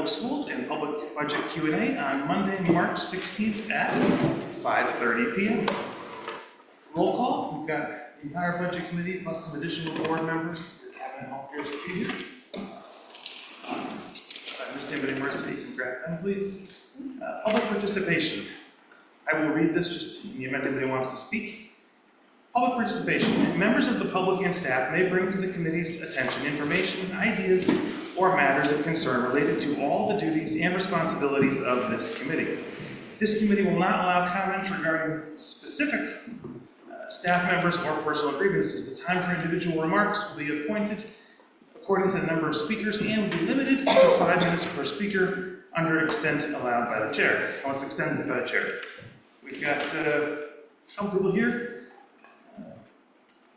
Public Schools and Public Budget Q&A on Monday, March 16th at 5:30 p.m. Roll call. We've got the entire Budget Committee plus some additional board members that haven't helped here to be here. Ms. Anybody Mercy, you can grab them, please. Public participation. I will read this just in the event anybody wants to speak. Public participation. Members of the public and staff may bring to the committee's attention information, ideas, or matters of concern related to all the duties and responsibilities of this committee. This committee will not allow comments regarding specific staff members or personal grievances. The time for individual remarks will be appointed according to the number of speakers and will be limited to 5 minutes per speaker under extent allowed by the chair, unless extended by the chair. We've got some people here.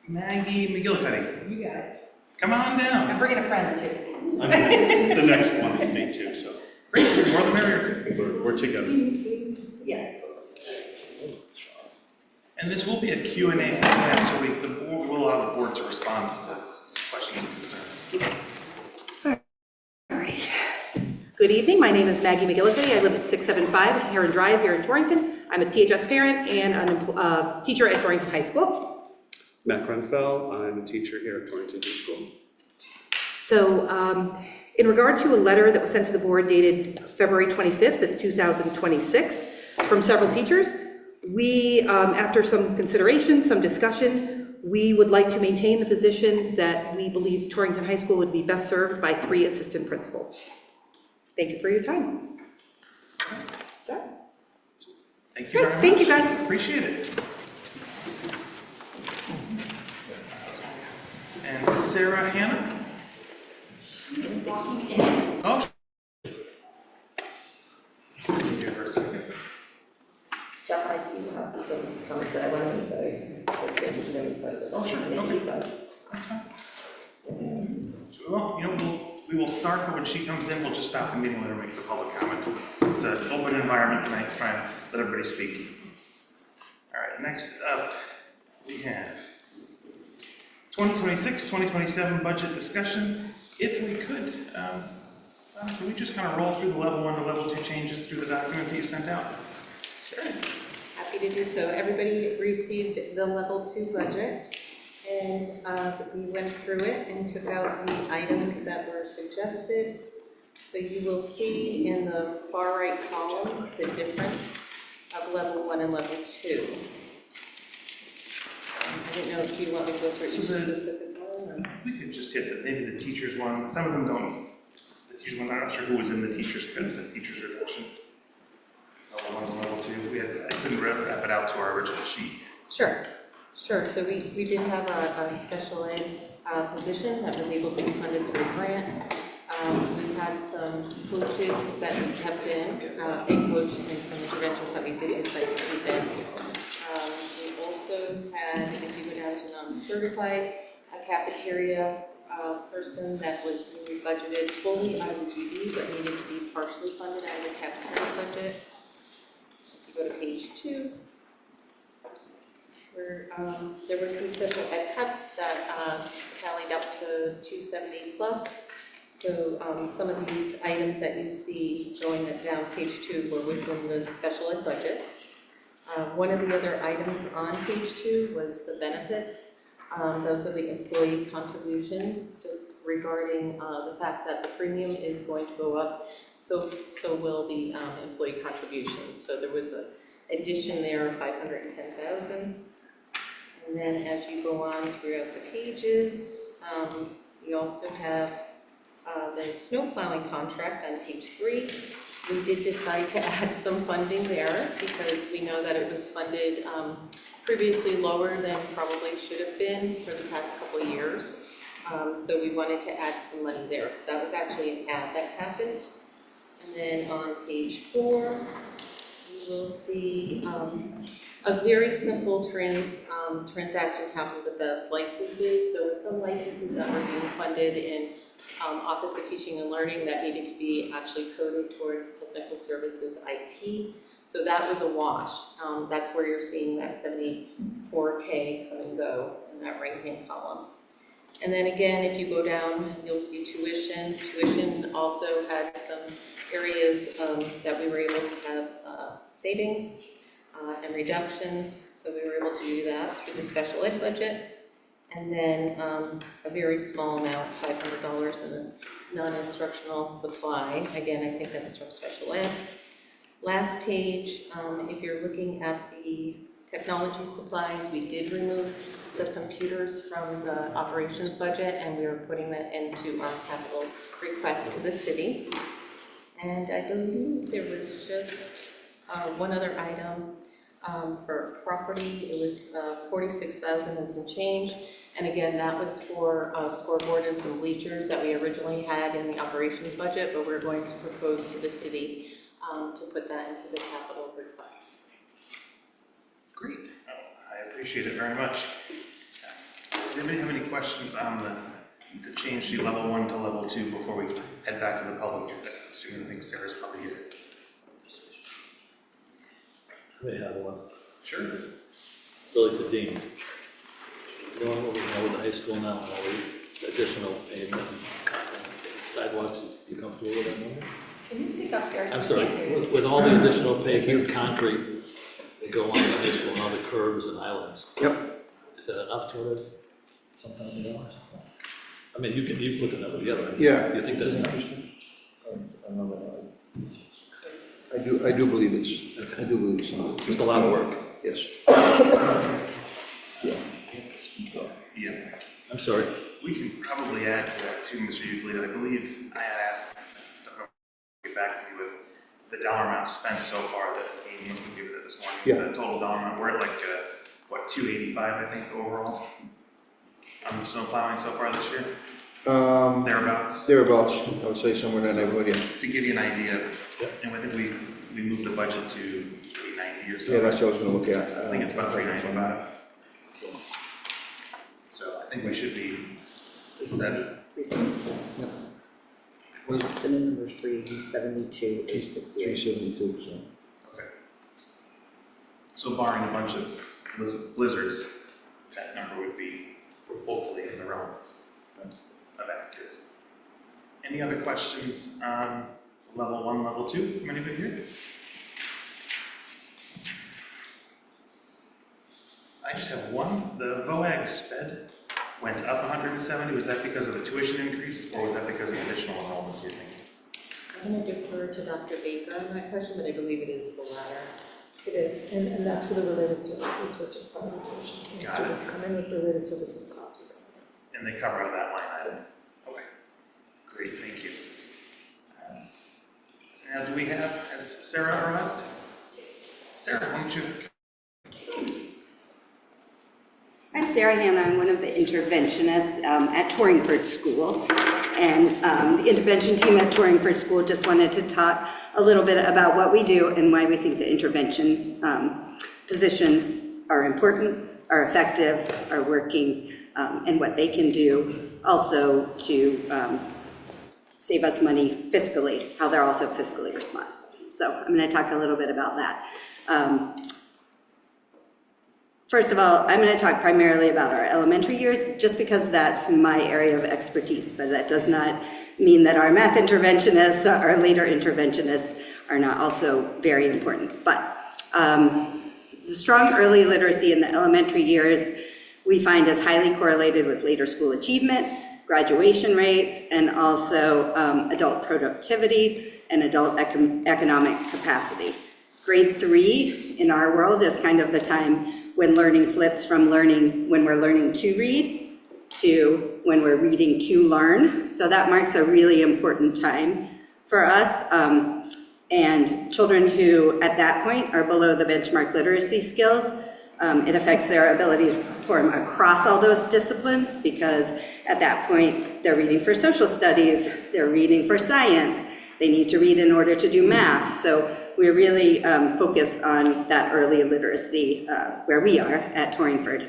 Maggie McGillicuddy. You got it. Come on down. I'm bringing a friend too. The next one is me too, so Great, more the merrier. we're together. Yeah. And this will be a Q&A format, so we will allow the board to respond to questions and concerns. All right. Good evening. My name is Maggie McGillicuddy. I live at 675 Heron Drive here in Torrington. I'm a THS parent and a teacher at Torrington High School. Matt Grenfell, I'm a teacher here at Torrington High School. So in regard to a letter that was sent to the board dated February 25th of 2026 from several teachers, we, after some consideration, some discussion, we would like to maintain the position that we believe Torrington High School would be best served by 3 assistant principals. Thank you for your time. Sir? Thank you very much. Thank you, guys. Appreciate it. And Sarah Hannah? Oh. Give her a second. Jeff, I do have some comments that I want to make, but I was going to them as part of the. Oh, sure. Okay. That's fine. Well, you know, we will start, but when she comes in, we'll just stop the meeting and let her make the public comment. It's an open environment tonight, trying to let everybody speak. All right, next up, we have 2026-2027 budget discussion. If we could we just kind of roll through the level 1 to level 2 changes through the document that you sent out? Sure, happy to do so. Everybody received the level 2 budget, and we went through it and took out the items that were suggested. So you will see in the far right column the difference of level 1 and level 2. I didn't know if you want me to go through each specific one. We could just hit maybe the teachers one. Some of them don't. The teachers one, I'm not sure who was in the teachers reduction. Level 1 and level 2. I couldn't wrap it out to our original sheet. Sure. So we did have a special ed position that was able to be funded through a grant. We had some coaches that we kept in, a coach and some interventions that we did decide to keep in. We also had, if you go down to non-certified, a cafeteria person that was really budgeted fully out of the GD but needed to be partially funded out of the cafeteria budget. If you go to page 2, where there were some special ed cuts that tallied up to 270 plus. So some of these items that you see going down page 2 were within the special ed budget. One of the other items on page 2 was the benefits. Those are the employee contributions, just regarding the fact that the premium is going to go up, so will the employee contributions. So there was an addition there of $510,000. And then as you go on throughout the pages, we also have the snow plowing contract on page 3. We did decide to add some funding there because we know that it was funded previously lower than probably should have been for the past couple of years. So we wanted to add some money there. So that was actually an add that happened. And then on page 4, you will see a very simple transaction happened with the licenses. There were some licenses that were being funded in Office of Teaching and Learning that needed to be actually coded towards technical services IT. So that was a wash. That's where you're seeing that 74K come and go in that right-hand column. And then again, if you go down, you'll see tuition. Tuition also had some areas that we were able to have savings and reductions, so we were able to do that through the special ed budget. And then a very small amount, $500 in a non-instructional supply. Again, I think that was from special ed. Last page, if you're looking at the technology supplies, we did remove the computers from the operations budget, and we are putting that into our capital request to the city. And I believe there was just one other item for property. It was $46,000 and some change. And again, that was for scoreboard and some bleachers that we originally had in the operations budget, but we're going to propose to the city to put that into the capital request. Great. I appreciate it very much. Does anybody have any questions on the change to level 1 to level 2 before we head back to the public? Assuming I think Sarah's probably here. I may have one. Sure. Really to Dean. Going what we know with the high school now, all the additional pavement and sidewalks, you comfortable with that number? Can you speak up, Gary? I'm sorry, with all the additional pavement, concrete, that go on the high school, and all the curbs and islands. Yep. Is that enough to it? Some $1,000? I mean, you put the number together. Yeah. You think that's enough? I do believe it's enough. Just a lot of work. Yes. Yeah. I'm sorry. We can probably add to that too, Mr. Euclid. I believe I had asked, don't know, get back to me with the dollar amount spent so far that he must have given it this morning. Yeah. The total dollar amount, we're at like, what, 285, I think, overall? On the snow plowing so far this year? Thereabouts? Thereabouts, I would say somewhere in that neighborhood, yeah. To give you an idea, Yep. and I think we moved the budget to 390 or so. Yeah, that's what I was gonna look at. I think it's about 395. So I think we should be set. What is it? The number is 372, 868. 372, so. Okay. So barring a bunch of blizzards, that number would be hopefully in the realm of accurate. Any other questions on level 1, level 2 from anybody here? I just have one. The VOAG sped went up 170. Was that because of a tuition increase, or was that because of additional enrollment, do you think? I'm going to defer to Dr. Baker on that question, but I believe it is the latter. It is, and that's for the related services, which is part of the tuition. So when Got it. students come in with related services costs, we cover it. And they cover out that line item? Yes. Okay, great, thank you. Now, do we have, has Sarah arrived? Sarah, why don't you? I'm Sarah Hanna. I'm one of the interventionists at Torrington School. And the intervention team at Torrington School just wanted to talk a little bit about what we do and why we think the intervention positions are important, are effective, are working, and what they can do also to save us money fiscally, how they're also fiscally responsible. So I'm going to talk a little bit about that. First of all, I'm going to talk primarily about our elementary years, just because that's my area of expertise, but that does not mean that our math interventionists, our later interventionists, are not also very important. But the strong early literacy in the elementary years we find is highly correlated with later school achievement, graduation rates, and also adult productivity and adult economic capacity. Grade 3 in our world is kind of the time when learning flips from when we're learning to read to when we're reading to learn. So that marks a really important time for us. And children who at that point are below the benchmark literacy skills, it affects their ability to perform across all those disciplines, because at that point they're reading for social studies, they're reading for science, they need to read in order to do math. So we really focus on that early literacy where we are at Torrington.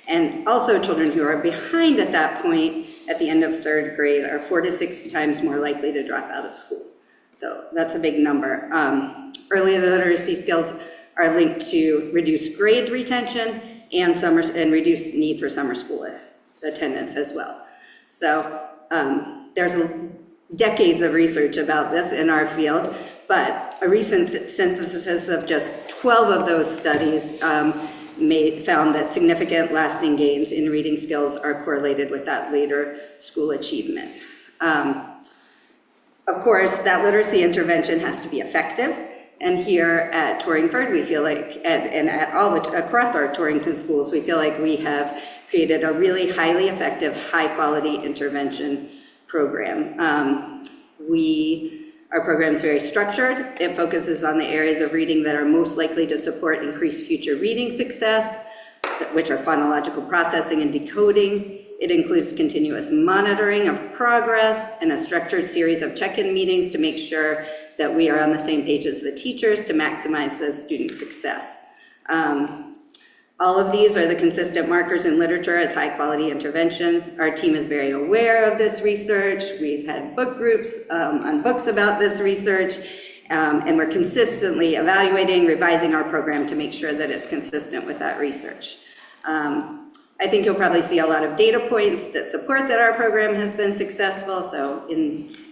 And also children who are behind at that point at the end of 3rd grade are 4 to 6 times more likely to drop out of school. So that's a big number. Early literacy skills are linked to reduced grade retention and reduced need for summer school attendance as well. So there's decades of research about this in our field, but a recent synthesis of just 12 of those studies found that significant lasting gains in reading skills are correlated with that later school achievement. Of course, that literacy intervention has to be effective, and here at Torrington, we feel like, and at across our Torrington schools, we feel like we have created a really highly effective, high-quality intervention program. Our program is very structured. It focuses on the areas of reading that are most likely to support increased future reading success, which are phonological processing and decoding. It includes continuous monitoring of progress and a structured series of check-in meetings to make sure that we are on the same page as the teachers to maximize the student success. All of these are the consistent markers in literature as high-quality intervention. Our team is very aware of this research. We've had book groups on books about this research, and we're consistently evaluating, revising our program to make sure that it's consistent with that research. I think you'll probably see a lot of data points that support that our program has been successful, so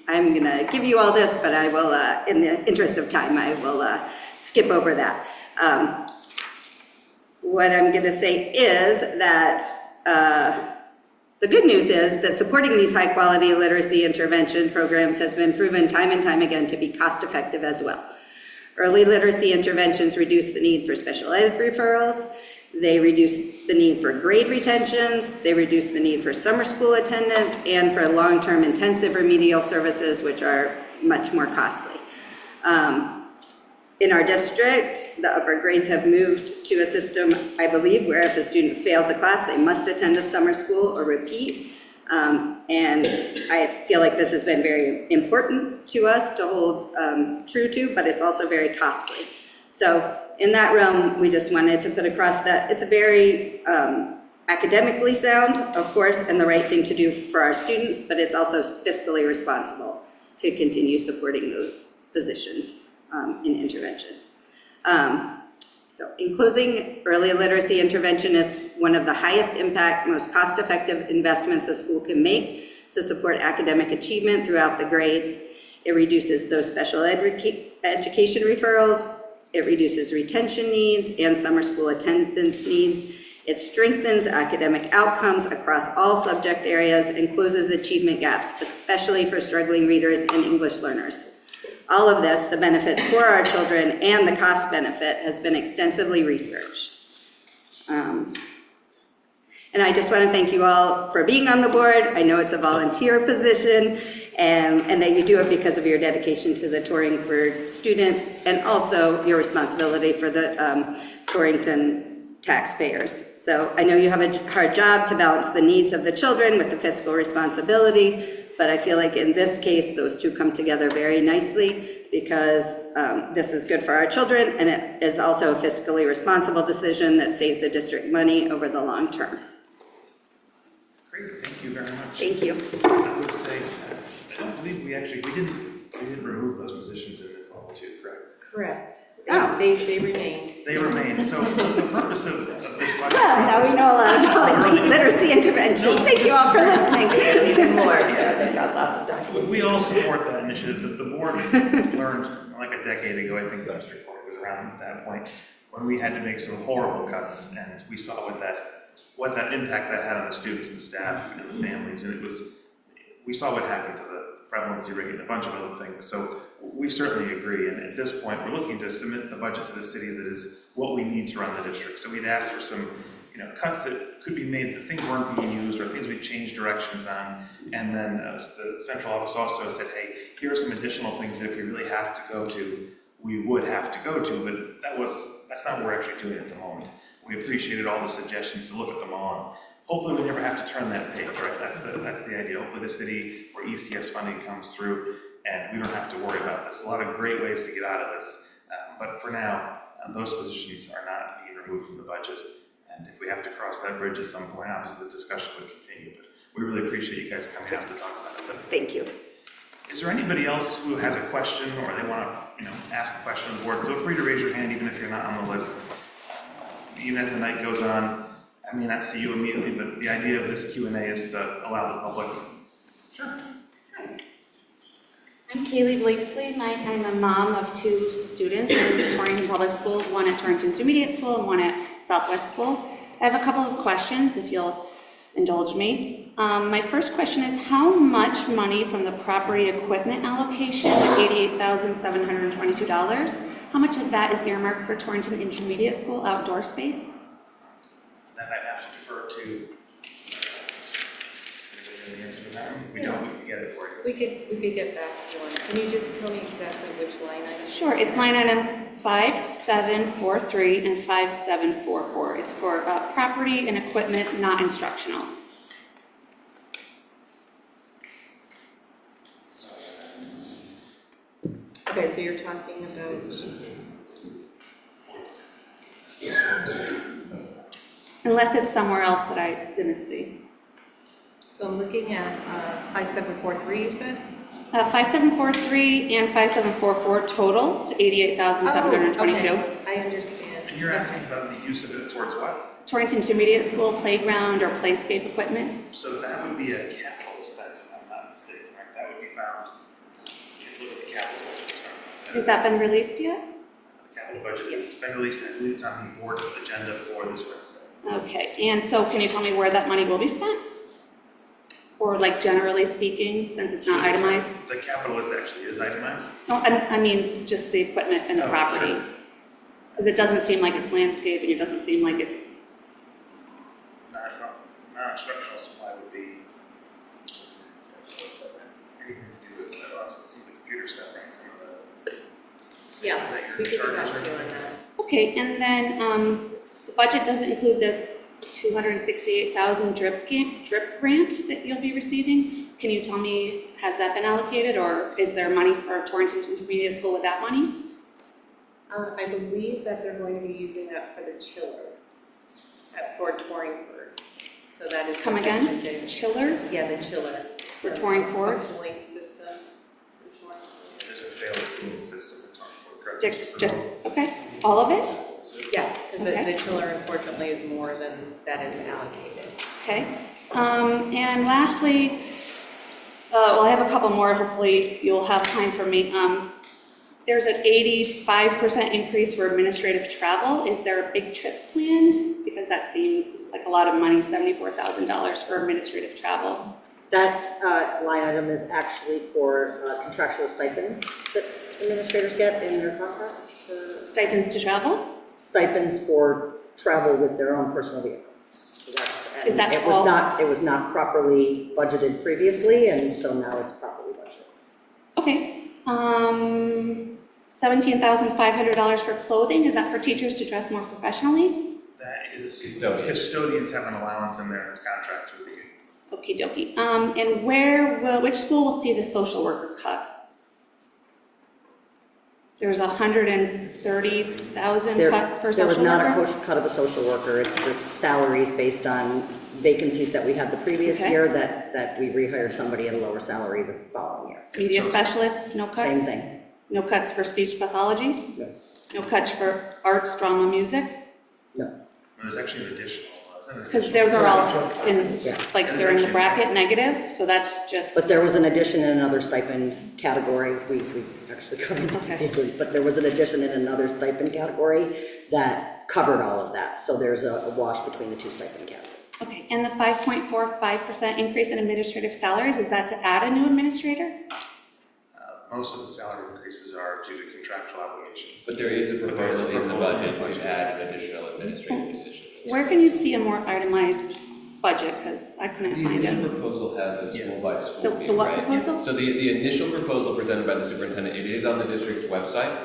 I'm gonna give you all this, but I will, in the interest of time, I will skip over that. What I'm going to say is that the good news is that supporting these high-quality literacy intervention programs has been proven time and time again to be cost-effective as well. Early literacy interventions reduce the need for special ed referrals, they reduce the need for grade retentions, they reduce the need for summer school attendance, and for long-term intensive remedial services, which are much more costly. In our district, the upper grades have moved to a system, I believe, where if a student fails a class, they must attend a summer school or repeat. And I feel like this has been very important to us to hold true to, but it's also very costly. So in that realm, we just wanted to put across that it's a very academically sound, of course, and the right thing to do for our students, but it's also fiscally responsible to continue supporting those positions in intervention. So in closing, early literacy intervention is one of the highest impact, most cost-effective investments a school can make to support academic achievement throughout the grades. It reduces those special education referrals, it reduces retention needs and summer school attendance needs. It strengthens academic outcomes across all subject areas and closes achievement gaps, especially for struggling readers and English learners. All of this, the benefits for our children and the cost benefit, has been extensively researched. And I just want to thank you all for being on the board. I know it's a volunteer position, and that you do it because of your dedication to the Torrington students and also your responsibility for the Torrington taxpayers. So I know you have a hard job to balance the needs of the children with the fiscal responsibility, but I feel like in this case, those two come together very nicely because this is good for our children, and it is also a fiscally responsible decision that saves the district money over the long term. Great, thank you very much. Thank you. I would say, I don't believe we didn't remove those positions in this level two, correct? Correct. Oh. They remained. They remain. So the purpose of this budget Well, now we process. know a lot about literacy intervention. Thank you all for listening. Even more, so they've got lots of documents. We all support that initiative. The board learned like a decade ago, I think the district court was around at that point, when we had to make some horrible cuts, and we saw what that impact that had on the students, the staff, and the families, and we saw what happened to the prevalency rate and a bunch of other things. So we certainly agree, and at this point, we're looking to submit the budget to the city that is what we need to run the district. So we'd asked for some, cuts that could be made, that things weren't being used or things we'd change directions on. And then the central office also said, hey, here are some additional things that if we really have to go to, we would have to go to, but that's not what we're actually doing at the moment. We appreciated all the suggestions to look at them all. And hopefully we never have to turn that page, right? That's the idea. Hopefully the city or ECS funding comes through and we don't have to worry about this. A lot of great ways to get out of this. But for now, those positions are not being removed from the budget. And if we have to cross that bridge at some point, obviously the discussion would continue. But we really appreciate you guys coming out to talk about it. Thank you. Is there anybody else who has a question or they want to, ask a question on the board? Feel free to raise your hand even if you're not on the list. Even as the night goes on, I may not see you immediately, but the idea of this Q&A is to allow the public. Sure. I'm Kaylee Blakesley. I'm a mom of two students in Torrington Public Schools, one at Torrington Intermediate School and one at Southwest School. I have a couple of questions, if you'll indulge me. My first question is, how much money from the property equipment allocation, $88,722, how much of that is earmarked for Torrington Intermediate School outdoor space? That I'd have to defer to. We don't, we can get it for you. We could get back to you on it. Can you just tell me exactly which line item? Sure, it's line items 5743 and 5744. It's for property and equipment, not instructional. Okay, so you're talking about, Unless it's somewhere else that I didn't see. so I'm looking at 5743, you said? 5743 and 5744 total to 88,722. Oh, okay. I understand. And you're asking about the use of it towards what? Torrington Intermediate School playground or playscape equipment. So that would be a capital expense, if I'm not mistaken, right? That would be found, if you look at the capital budget or something. Has that been released yet? The capital budget has been released, and I believe it's on the board's agenda for this Wednesday. Okay, and so can you tell me where that money will be spent? Or like generally speaking, since it's not itemized? The capital list actually is itemized. No, I mean, just the equipment and the Oh, property. sure. Because it doesn't seem like it's landscaping, it doesn't seem like it's, Non-instructional supply would be anything to do with, some of the computer stuff, right? Some of the Yeah, spaces that you're we in could charge get back of. to you on that. okay, and then the budget doesn't include the $268,000 drip grant that you'll be receiving. Can you tell me, has that been allocated, or is there money for Torrington Intermediate School with that money? I believe that they're going to be using that for the chiller at Fort Torringford. So that is. Come again? protected. Chiller? Yeah, the chiller. For Torringford? A cooling system for sure. There's a failed cooling system in Torrington, correct? Just, okay, all of it? Yes, because Okay. the chiller unfortunately is more than that is allocated. Okay. And lastly, well, I have a couple more, hopefully you'll have time for me. There's an 85% increase for administrative travel. Is there a big trip planned? Because that seems like a lot of money, $74,000 for administrative travel. That line item is actually for contractual stipends that administrators get in their contract. Stipends to travel? Stipends for travel with their own personal vehicle. So that's, Is that it all? was not properly budgeted previously, and so now it's properly budgeted. Okay. $17,500 for clothing. Is that for teachers to dress more professionally? That is, Custodians. custodians have an allowance in their contract with the Okie dokie. And which school will see the social worker cut? There's a $130,000 cut for There was social not a worker? cut of a social worker, it's just salaries based on vacancies that we had the previous Okay. year that we rehired somebody at a lower salary the following year. Media specialists, no cuts? Same thing. No cuts for speech pathology? No. No cuts for arts, drama, music? No. There's actually an additional, isn't it? Because those are all in, Yeah. like, they're in the bracket negative, so that's just, But there was an addition in another stipend category, we actually covered this, Okay. but there was an addition in another stipend category that covered all of that, so there's a wash between the two stipend categories. okay. And the 5.45% increase in administrative salaries, is that to add a new administrator? Most of the salary increases are due to contractual obligations. But there is a proposal in the budget to add an additional administrative position. Where can you see a more itemized budget? Because I couldn't The find initial it. proposal has a Yes. school-by-school The view, what right? proposal? So the initial proposal presented by the superintendent, it is on the district's website.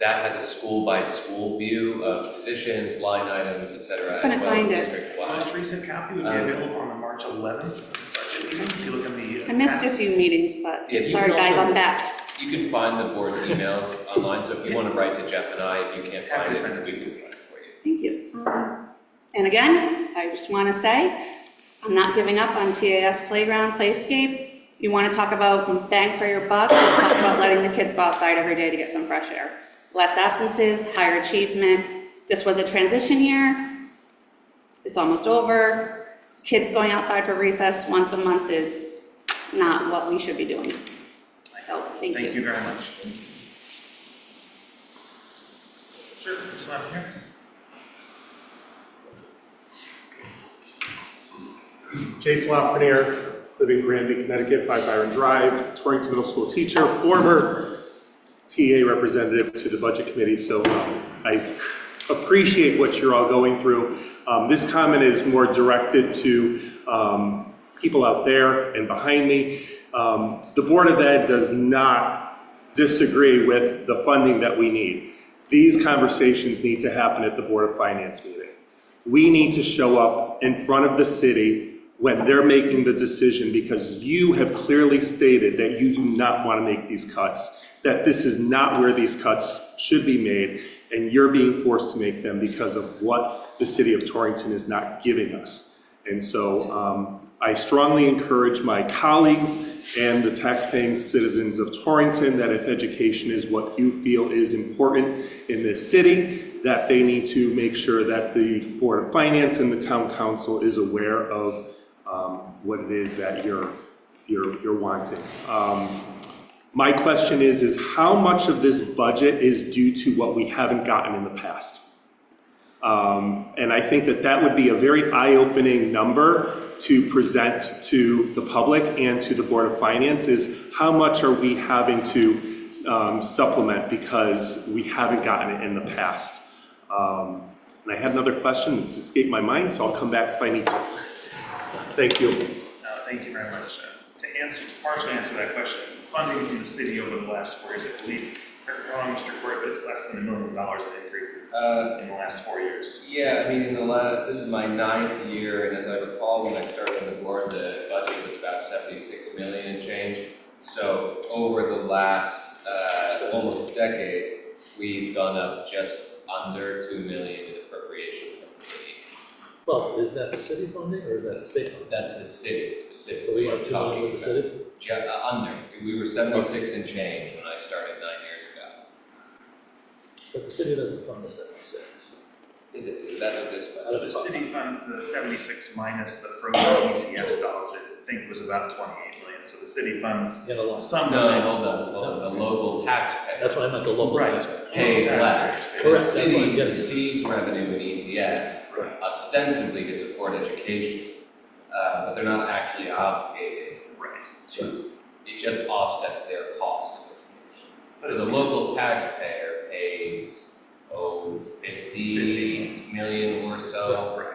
That has a school-by-school view of positions, line items, et cetera, as Couldn't well find as it. The district-wide. most recent copy would be available on the March 11th budget meeting. If you look in the. I missed a few meetings, but Yeah, you sorry can guys, also- I'm back. You can find the board's emails online, so if you want to write to Jeff and I, if you can't Happy find to send it, it we to can you. find it for you. Thank you. And again, I just want to say, I'm not giving up on TAS Playground, Playscape. You want to talk about bang for your buck, we'll talk about letting the kids go outside every day to get some fresh air. Less absences, higher achievement. This was a transition year. It's almost over. Kids going outside for recess once a month is not what we should be doing. So, thank you. Thank you very much. Sure, just not here. Jason Lafreniere, living in Granby, Connecticut, 5 Byron Drive, Torrington Middle School teacher, former TA representative to the Budget Committee, so I appreciate what you're all going through. This comment is more directed to people out there and behind me. The Board of Ed does not disagree with the funding that we need. These conversations need to happen at the Board of Finance meeting. We need to show up in front of the city when they're making the decision, because you have clearly stated that you do not want to make these cuts, that this is not where these cuts should be made, and you're being forced to make them because of what the city of Torrington is not giving us. And so I strongly encourage my colleagues and the taxpaying citizens of Torrington that if education is what you feel is important in this city, that they need to make sure that the Board of Finance and the Town Council is aware of what it is that you're wanting. My question is how much of this budget is due to what we haven't gotten in the past? And I think that would be a very eye-opening number to present to the public and to the Board of Finance, is how much are we having to supplement because we haven't gotten it in the past. And I had another question that's escaped my mind, so I'll come back if I need to. Thank you. Thank you very much. To partially answer that question, funding from the city over the last 4 years, I believe, correct me wrong, Mr. Court, but it's less than $1 million in increases in the last 4 years. Yeah, I mean, this is my 9th year, and as I recall, when I started on the board, the budget was about 76 million and change. So over the last almost decade, we've gone up just under 2 million in appropriation from the city. Well, is that the city funding or is that the state funding? That's the city specifically. So we what have I'm 2 million talking with the about. city? Under. We were 76 and change when I started 9 years ago. But the city doesn't fund the 76. Is it, that's what this, The city funds the 76 minus the frozen ECS dollars, I think was about 28 million. So the city funds Get along. some. no, hold on, the local taxpayer That's what I meant, the local Right. taxpayer. pays Local less. taxpayers. The Correct, that's what I'm city getting. receives revenue in ECS Right. ostensibly to support education, but they're not actually obligated Right. to, it just offsets their cost of education. But So it the seems- local taxpayer pays, 50 million or so. Right.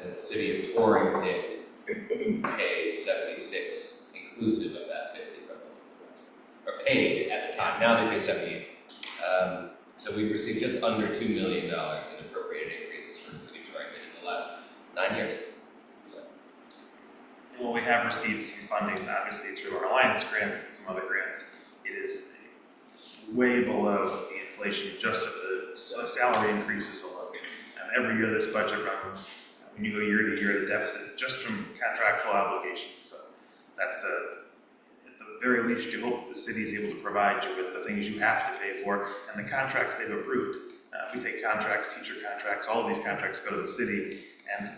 And the city of Torrington pays 76 inclusive of that 50 from the, or paid at the time, now they pay 78. So we've received just under $2 million in appropriated increases from the city of Torrington in the last 9 years. Well, we have received some funding, obviously through our alliance grants and some other grants. It is way below the inflation just of the salary increases alone. Every year this budget runs, when you go year to year, the deficit just from contractual obligations. So that's at the very least, you hope that the city is able to provide you with the things you have to pay for and the contracts they've approved. We take contracts, teacher contracts, all of these contracts go to the city, and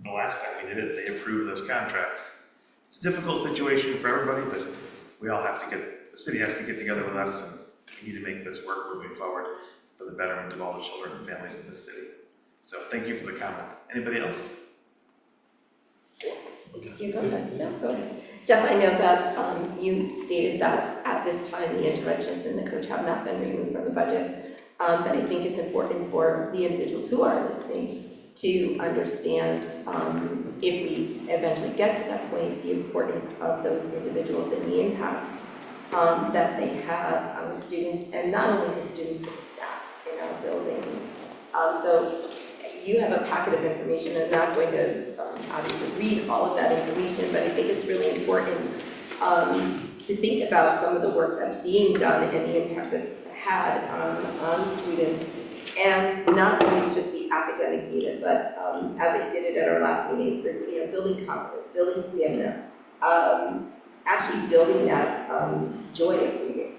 the last time we did it, they approved those contracts. It's a difficult situation for everybody, but we all have to the city has to get together with us, and we need to make this work moving forward for the betterment of all the children and families in this city. So thank you for the comment. Anybody else? You go ahead. No, go ahead. Jeff, I know that you stated that at this time, the interventionists and the coach have not been removed from the budget. But I think it's important for the individuals who are listening to understand, if we eventually get to that point, the importance of those individuals and the impact that they have on the students, and not only the students, but the staff in our buildings. So you have a packet of information. I'm not going to obviously read all of that information, but I think it's really important to think about some of the work that's being done and the impact that's had on students, and not always just the academic data, but as I stated at our last meeting, building confidence, building stamina, actually building that joy of reading,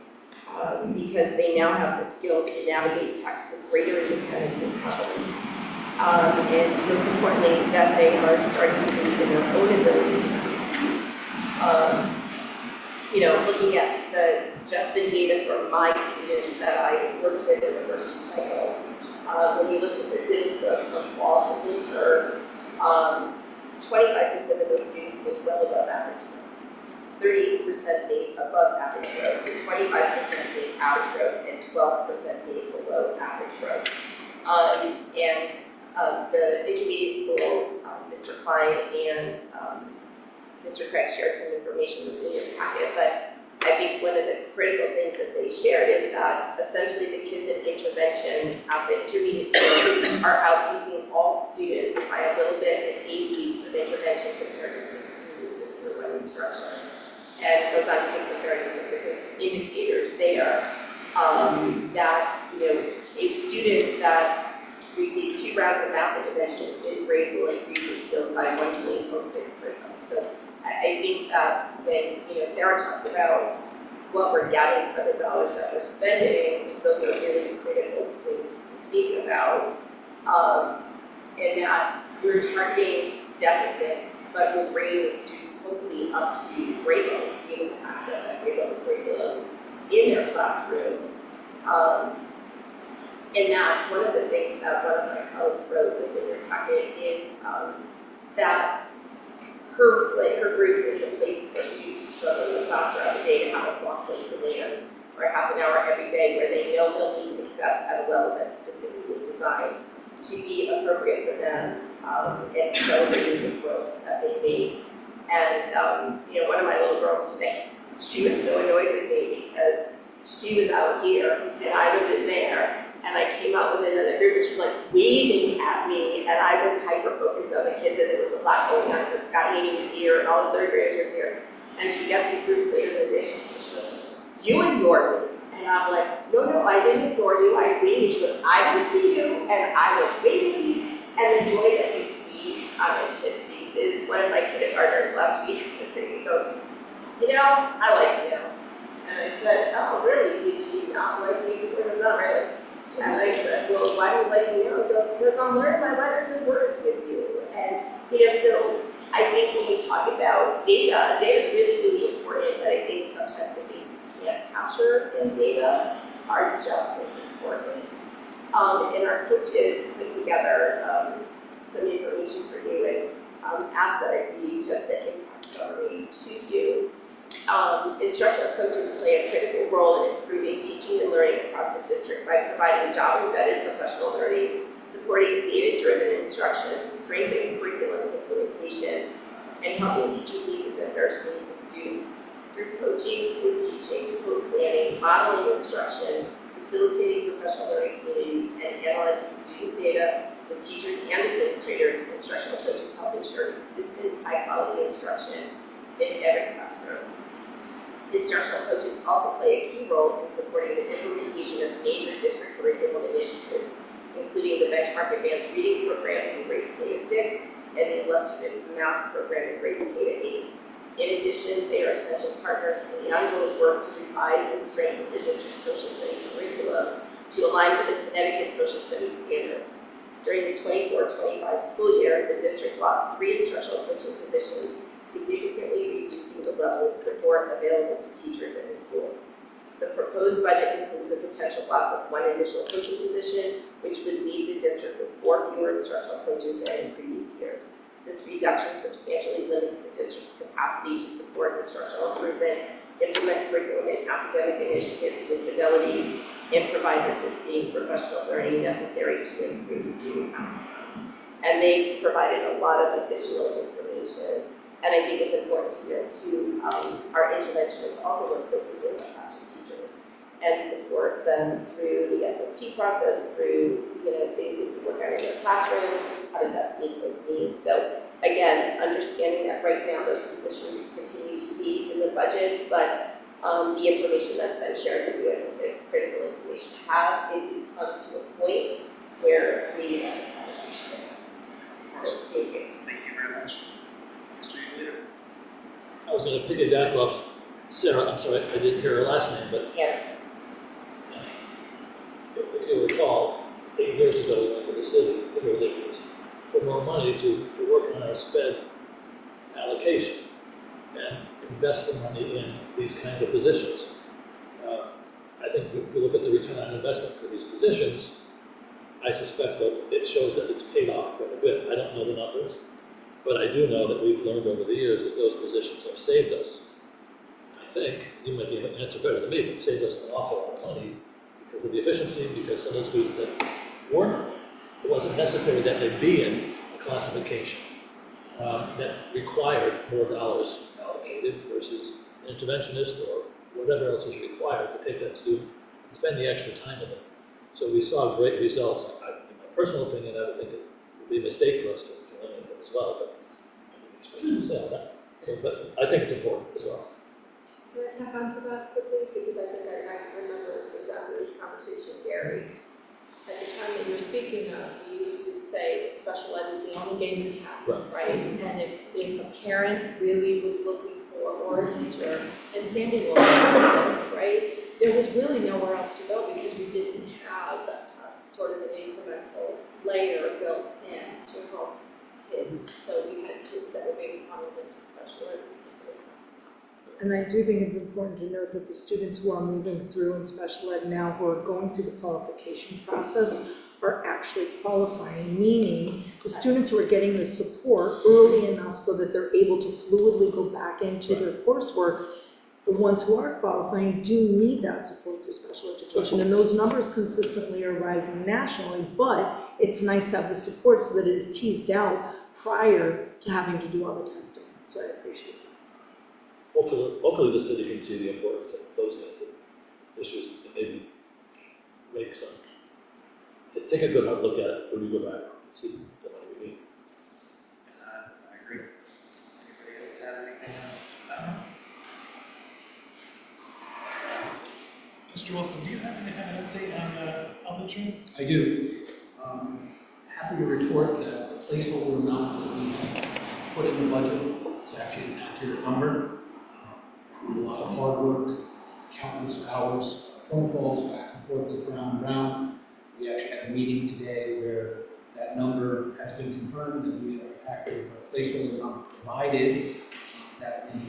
because they now have the skills to navigate text with greater independence and confidence. And most importantly, that they are starting to believe in their own ability to succeed. looking at just the data for my students that I worked with in the first 2 cycles, when you look at the DIMS growth from fall to winter, 25% of those students did well above average growth, 38% made above average growth, 25% made average growth, and 12% made below average growth. The intermediate school, Mr. Klein and Mr. Craig shared some information that's in your packet, but I think one of the critical things that they shared is that essentially the kids in intervention at the intermediate school are outpacing all students by a little bit in 8 weeks of intervention compared to 16 weeks of Tier 1 instruction. And it goes on to give some very specific indicators there that, a student that receives 2 rounds of math intervention in grade will increase their skills by 1.06 grade level. So I think that when, Sarah talks about what we're getting for the dollars that we're spending, those are really critical things to think about. And that we're targeting deficits, but we're bringing the students hopefully up to grade levels, to be able to access that grade level curriculums in their classrooms. And that one of the things that one of my colleagues wrote within your packet is that her group is a place for students who struggle in the class throughout the day to have a soft place to land for half an hour every day where they know they'll meet success at a level that's specifically designed to be appropriate for them and celebrating the growth that they made. And one of my little girls today, she was so annoyed with me because she was out here and I was in there. And I came out with another group and she's like waving at me and I was hyper-focused on the kids and there was a lot going on because Scott Haney was here and all the 3rd graders were here. And she gets a group later in the day, she goes, "You ignored me." And I'm like, no, I didn't ignore you, I waited. She goes, "I didn't see you and I was waiting to you." And the joy that you see on my kids' faces. One of my kindergartners last week goes, "I like you." And I said, "Oh, really? Did you not like me before the summer?" And I said, "Well, why do you like me now?" He goes, "Because I'm learning my letters and words with you." And, so I think when we talk about data is really, really important, but I think sometimes the things we can't capture in data are just as important. And our coaches put together some information for you and asked that I read just the impact summary to you. Instructional coaches play a critical role in improving teaching and learning across the district by providing job-embedded professional learning, supporting data-driven instruction, strengthening curriculum implementation, and helping teachers meet the diverse needs of students through coaching, co-teaching, co-planning, modeling instruction, facilitating professional learning communities, and analyzing student data with teachers and administrators. Instructional coaches help ensure consistent, high-quality instruction in every classroom. Instructional coaches also play a key role in supporting the implementation of major district curriculum initiatives, including the Benchmark Advanced Reading Program in grades K to 6 and the Illustrative Math Program in grades K to 8. In addition, they are essential partners in the ongoing work to revise and strengthen the district's social studies curriculum to align with the Connecticut social studies standards. During the 24-25 school year, the district lost 3 instructional coaching positions, significantly reducing the level of support available to teachers in the schools. The proposed budget includes the potential loss of 1 additional coaching position, which would leave the district with 4 fewer instructional coaches than in previous years. This reduction substantially limits the district's capacity to support instructional improvement, implement curriculum and academic initiatives with fidelity, and provide the sustained professional learning necessary to improve student outcomes. And they provided a lot of additional information. And I think it's important to note too, our interventionists also work closely with our classroom teachers and support them through the SST process, through things that we work on in their classroom, how to best meet those needs. So again, understanding that right now those positions continue to be in the budget, but the information that's been shared with you, I think is critical information to have if we come to a point where we have a conversation. So thank you. Thank you very much. Mr. Leader. I was gonna piggyback off Sarah, I'm sorry, I didn't hear her last name, but Yeah. if you recall, 8 years ago, we went to the city, I think it was 8 years, for more money to work on our sped allocation. And invest the money in these kinds of positions. I think if you look at the return on investment for these positions, I suspect that it shows that it's paid off quite a bit. I don't know the numbers, but I do know that we've learned over the years that those positions have saved us. I think, you might be able to answer better than me, but saved us an awful lot of money because of the efficiency, because some of the students that weren't, it wasn't necessary that they be in a classification that required more dollars allocated versus an interventionist or whatever else is required to take that student and spend the extra time with them. So we saw great results. In my personal opinion, I would think it would be a mistake for us to eliminate them as well, but I think it's fair to say that. So, but I think it's important as well. Can I tap onto that quickly? Because I think I remember exactly this conversation, Gary. At the time that you're speaking of, we used to say that special ed was the only game in town, right? And if a parent really was looking for, or a teacher, and Sandy will know this, right? There was really nowhere else to go because we didn't have sort of an incremental layer built in to help kids. So we had kids that were being funneled into special ed because of this. And I do think it's important to note that the students who are moving through in special ed now, who are going through the qualification process, are actually qualifying, meaning the students who are getting the support early enough so that they're able to fluidly go back into their coursework. The ones who are qualifying do need that support through special education, and those numbers consistently are rising nationally, but it's nice to have the support so that it is teased out prior to having to do all the testing, so I appreciate that. Hopefully the city can see the importance of those kinds of issues and maybe make some, take a good hard look at it when we go back and see what we need. I agree. Anybody else have anything else? Mr. Wilson, do you happen to have an update on health insurance? I do. Happy to report that the placeholder amount that we have put in the budget is actually an accurate number. A lot of hard work, countless hours, phone calls back and forth with Brown and Brown. We actually had a meeting today where that number has been confirmed and we are accurate with the placeholder amount provided that we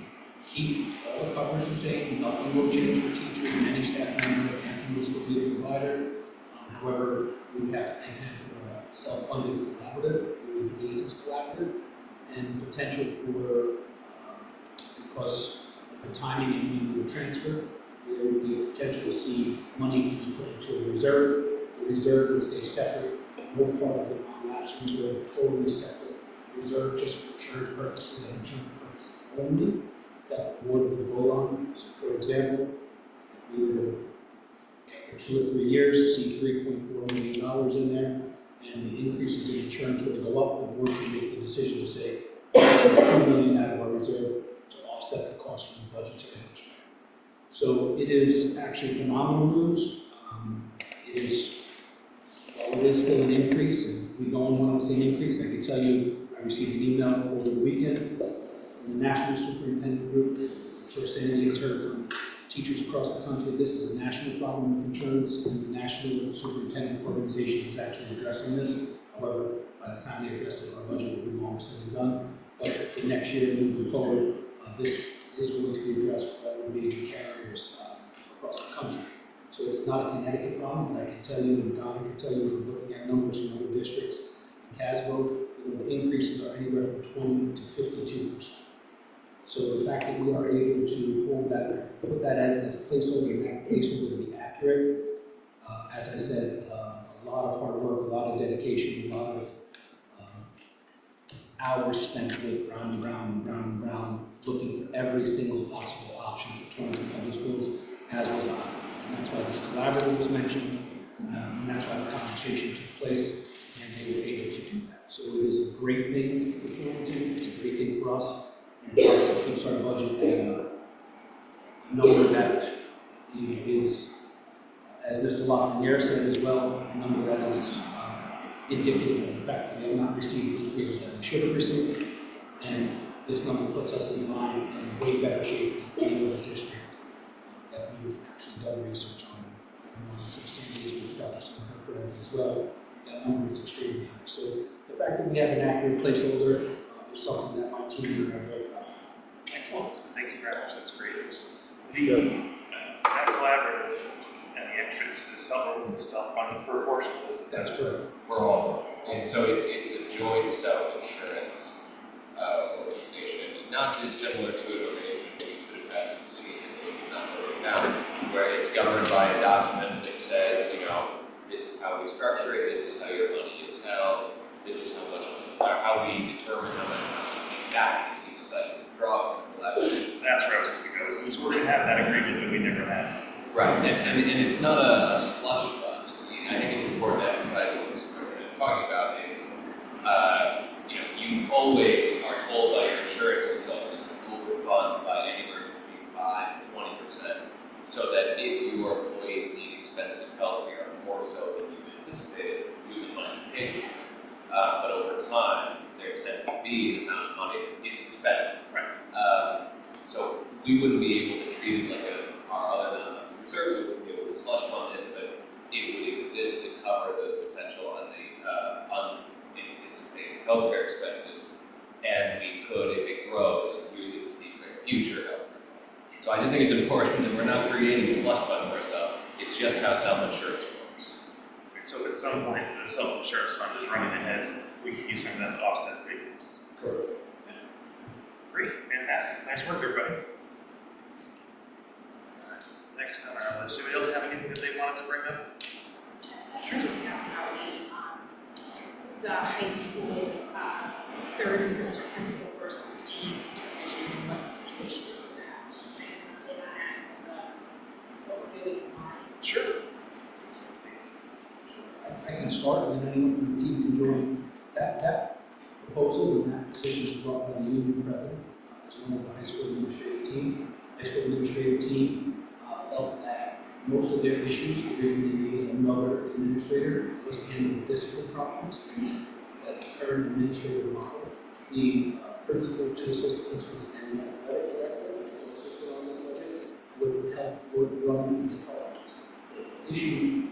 keep all the coverage the same, nothing will change for teachers and any staff member, Anthem will still be the provider. However, we would have to enter into a self-funded collaborative, with the ACES collaborative, and potential for, because of the timing and when we would transfer, there would be a potential to see money to be put into a reserve. The reserve would stay separate, no part of the non-lapse reserve, totally separate reserve just for insurance purposes and insurance purposes only, that the board would vote on. So for example, if we were to, after 2 or 3 years, see $3.4 million in there, and the increases in insurance would go up, the board could make the decision to say, $2 million out of our reserve to offset the cost from the budgetary perspective. So it is actually phenomenal news. While it is still an increase, and we don't want to see an increase, I can tell you, I received an email over the weekend from the National Superintendent Group. I'm sure Sandy has heard from teachers across the country. This is a national problem with insurance, and the National Superintendent Organization is actually addressing this. However, by the time they address it, our budget will be long said and done. But for next year, moving forward, this is going to be addressed with all the major carriers across the country. So it's not a Connecticut problem, but I can tell you, and Donna can tell you from looking at numbers from other districts in Casbo, the increases are anywhere from 20 to 52%. So the fact that we are able to hold that, put that in as a placeholder, and that placeholder to be accurate, as I said, a lot of hard work, a lot of dedication, a lot of hours spent with Brown and Brown and Brown and Brown, looking for every single possible option for Torrington Public Schools, as was I. And that's why this collaborative was mentioned, and that's why the conversation took place, and they were able to do that. So it is a great thing for Torrington, it's a great thing for us, and it also keeps our budget at a number that is, as Mr. Lafreniere said as well, a number that is indicative of the fact that we have not received the increases that we should have received, and this number puts us in line in way better shape than any other district that we've actually done research on. And I'm sure Sandy has worked out some of her friends as well. That number is extremely high. So the fact that we have an accurate placeholder is something that my team and I are very proud of. Excellent. Thank you very it's great. That collaborative and the extras is self-funding for a portion of this. That's correct. For all, and so it's a joint self-insurance organization, not dissimilar to an arrangement we could have had in the city, and it's not working now, where it's governed by a document that says, this is how we structure it, this is how your money is held, this is how we determine how much money we get back if you decide to withdraw from the collaboration. That's where I was going to go, is we're going to have that agreement that we never had. Right, and it's not a slush fund. I think it's important to emphasize what this program is talking about is, you always are told by your insurance consultant to overfund by anywhere between 5 and 20%, so that if your employees need expensive health care more so than you've anticipated, you have money to pay for. But over time, there tends to be the amount of money that is expended. Right. So we wouldn't be able to treat it like our other non-health reserves, we wouldn't be able to slush fund it, but it would exist to cover those potential unanticipated healthcare expenses. And we could, if it grows, use it to defray future healthcare costs. So I just think it's important that we're not creating a slush fund for ourselves. It's just how self-insurance works. So if at some point the self-insurance fund is running ahead, we can use some of that to offset premiums. Correct. Great, fantastic, nice work, everybody. Next on our list, anybody else have anything that they wanted to bring up? Sure. Just ask about the high school third assistant principal versus dean decision and what the situation is with that. And did what we're doing in mind. Sure. I can start, and then anyone from the team can join. That proposal and that decision was brought by the union president, as well as the high school administrative team. The high school administrative team felt that most of their issues, the reason they needed another administrator was to handle the discipline problems, and that the current administrative model, the principal, two assistant principals, and the athletic director, assisted on this budget, would help would run the departments. The issue,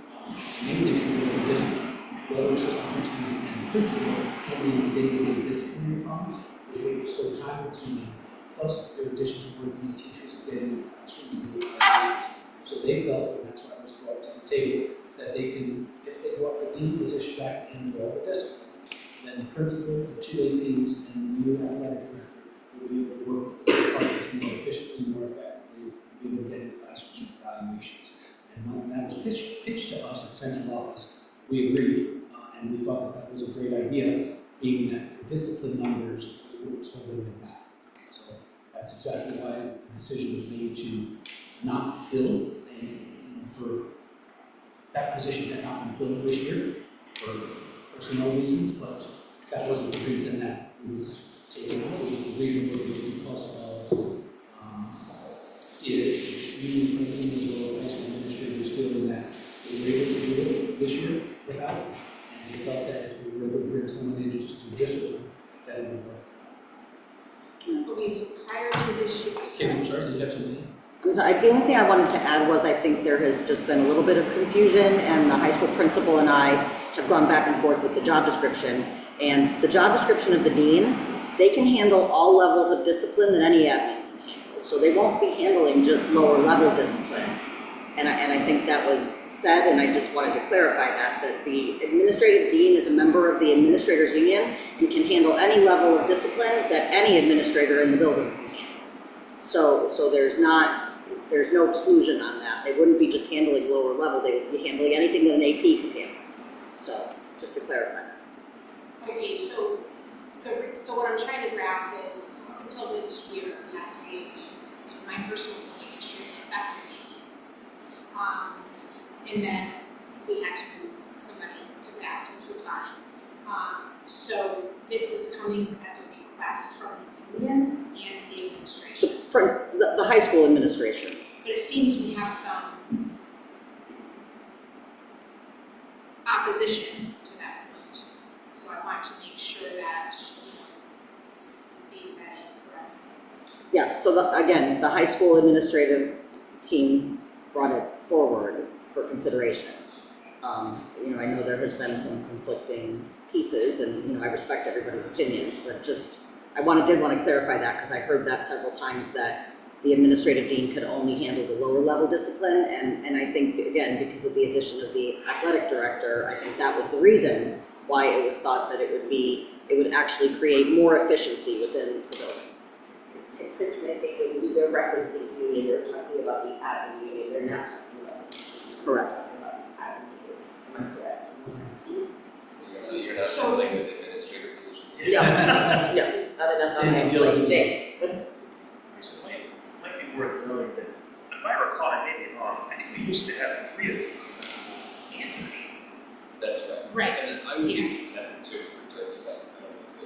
main issue was the discipline, whether assistant principals and principal handling the day-to-day disciplinary problems, which was so time consuming. Plus, their additions to working with teachers and getting in the classroom and doing activities. So they felt, and that's why it was brought to the table, that they can, if they brought the dean position back to handle all the discipline, then the principal, the two APs, and the new athletic director will be able to work with the departments more efficiently, more effectively, be able to get in the classrooms with evaluations. And when that was pitched to us at central office, we agreed, and we thought that was a great idea, being that the discipline numbers was what was holding them back. So that's exactly why the decision was made to not fill, and for that position had not been filled this year for personnel reasons, but that wasn't the reason that it was taken out. The reason was because of union president as well as high school administrators feeling that they were able to do it this year without it, and they felt that if we were able to bring someone in just to do discipline, that it would work. Okay, so prior to this year, Okay, I'm sorry, did you have something? I'm sorry, the only thing I wanted to add was I think there has just been a little bit of confusion, and the high school principal and I have gone back and forth with the job description. And the job description of the dean, they can handle all levels of discipline that any admin can handle. So they won't be handling just lower level discipline. And I think that was said, and I just wanted to clarify that the administrative dean is a member of the administrators union and can handle any level of discipline that any administrator in the building can handle. So there's no exclusion on that. They wouldn't be just handling lower level, they would be handling anything that an AP could handle. So, just to clarify that. okay, so what I'm trying to grasp is, so up until this year, we had 3 APs, and my personal opinion, extremely effective APs. And then we had to move somebody to pass, which was fine. So this is coming as a request from the union and the administration. The high school administration. But it seems we have some opposition to that point. So I want to make sure that, this is being vetted correctly. Yeah, so again, the high school administrative team brought it forward for consideration. I know there has been some conflicting pieces, and I respect everybody's opinions, but just did want to clarify that because I heard that several times that the administrative dean could only handle the lower level discipline, and I think, again, because of the addition of the athletic director, I think that was the reason why it was thought that it would actually create more efficiency within the building. And Kristen, I think when you are referencing union, they're talking about the admin union, they're not talking about. Correct. Admin unions. Am I correct? So you're not So- dealing with administrative positions. No, no, not enough on that plate, James. Recently, it might be worth noting that, if I recall, I may be wrong, I think we used to have 3 assistant principals and a dean. That's right. Right. And I would be content to return to that. I don't need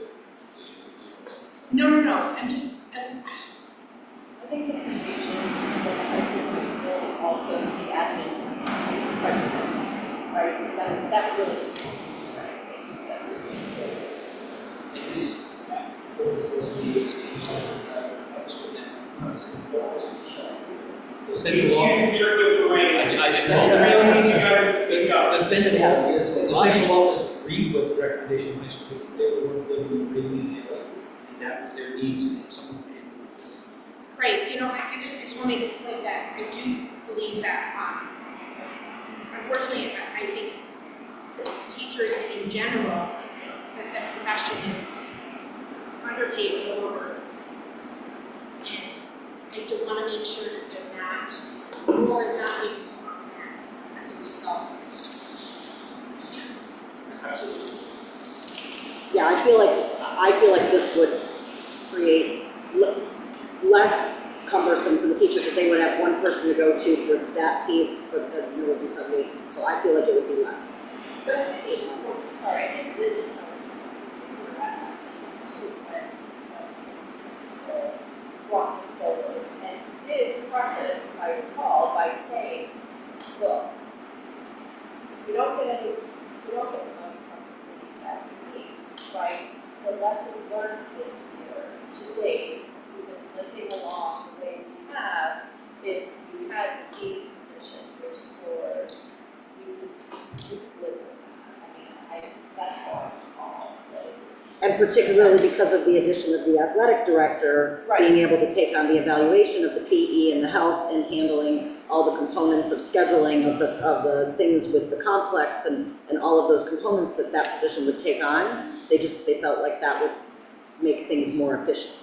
to. No, I'm just, I think the confusion is that the high school principal is also the admin president, right? Because that's really the confusion, right? It is, those meetings, you said, essential law. I just told you. really need you guys to speak up. Essential law is agreed with the recommendation of high school because they were the ones that were really ill, and that was their need to have someone to handle this. right, I just want to make a point that I do believe that, unfortunately, I think teachers in general, that the profession is underpaid and overworked. And I do want to make sure that they're not, more is not being put on them as a result of this change. Absolutely. Yeah, I feel like this would create less cumbersome for the teacher, because they would have one person to go to for that piece, but then there would be somebody, so I feel like it would be less. Sorry, walk this forward and did preface, if I recall, by saying, look, if we don't get the money from the city that we need, right, the lesson learned this year to date, we've been living along the way we have, if we had the key position restored, we could live with that. I mean, that's all. And particularly because of the addition of the athletic director, Right. being able to take on the evaluation of the PE and the health and handling all the components of scheduling of the things with the complex and all of those components that position would take on, they felt like that would make things more efficient.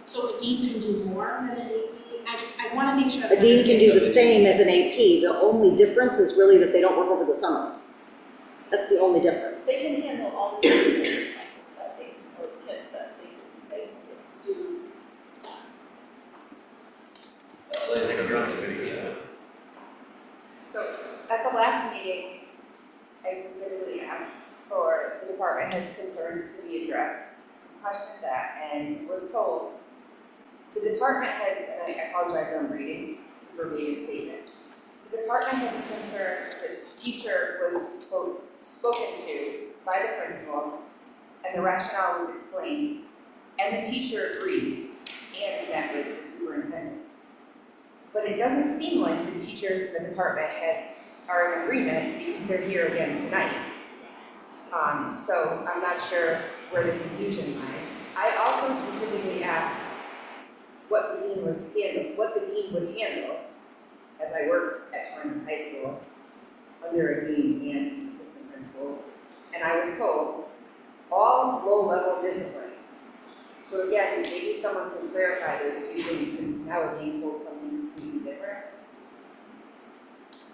So a dean can do more than an AP? I want to make sure. A dean can do the same as an AP, the only difference is really that they don't work over the summer. That's the only difference. They can handle all the things, like I said, or kids that they do. So at the last meeting, I specifically asked for the department head's concerns to be addressed, questioned that, and was told the department heads, and I apologize, I'm reading verbatim statement. The department head's concerned that the teacher was, quote, spoken to by the principal, and the rationale was explained, and the teacher agrees, and met with the superintendent. But it doesn't seem like the teachers and the department heads are in agreement because they're here again tonight. So I'm not sure where the confusion lies. I also specifically asked what the dean would handle as I worked at Torrington High School under a dean and assistant principals, and I was told all low-level discipline. So again, maybe someone can clarify those two things, since now we're being told something completely different.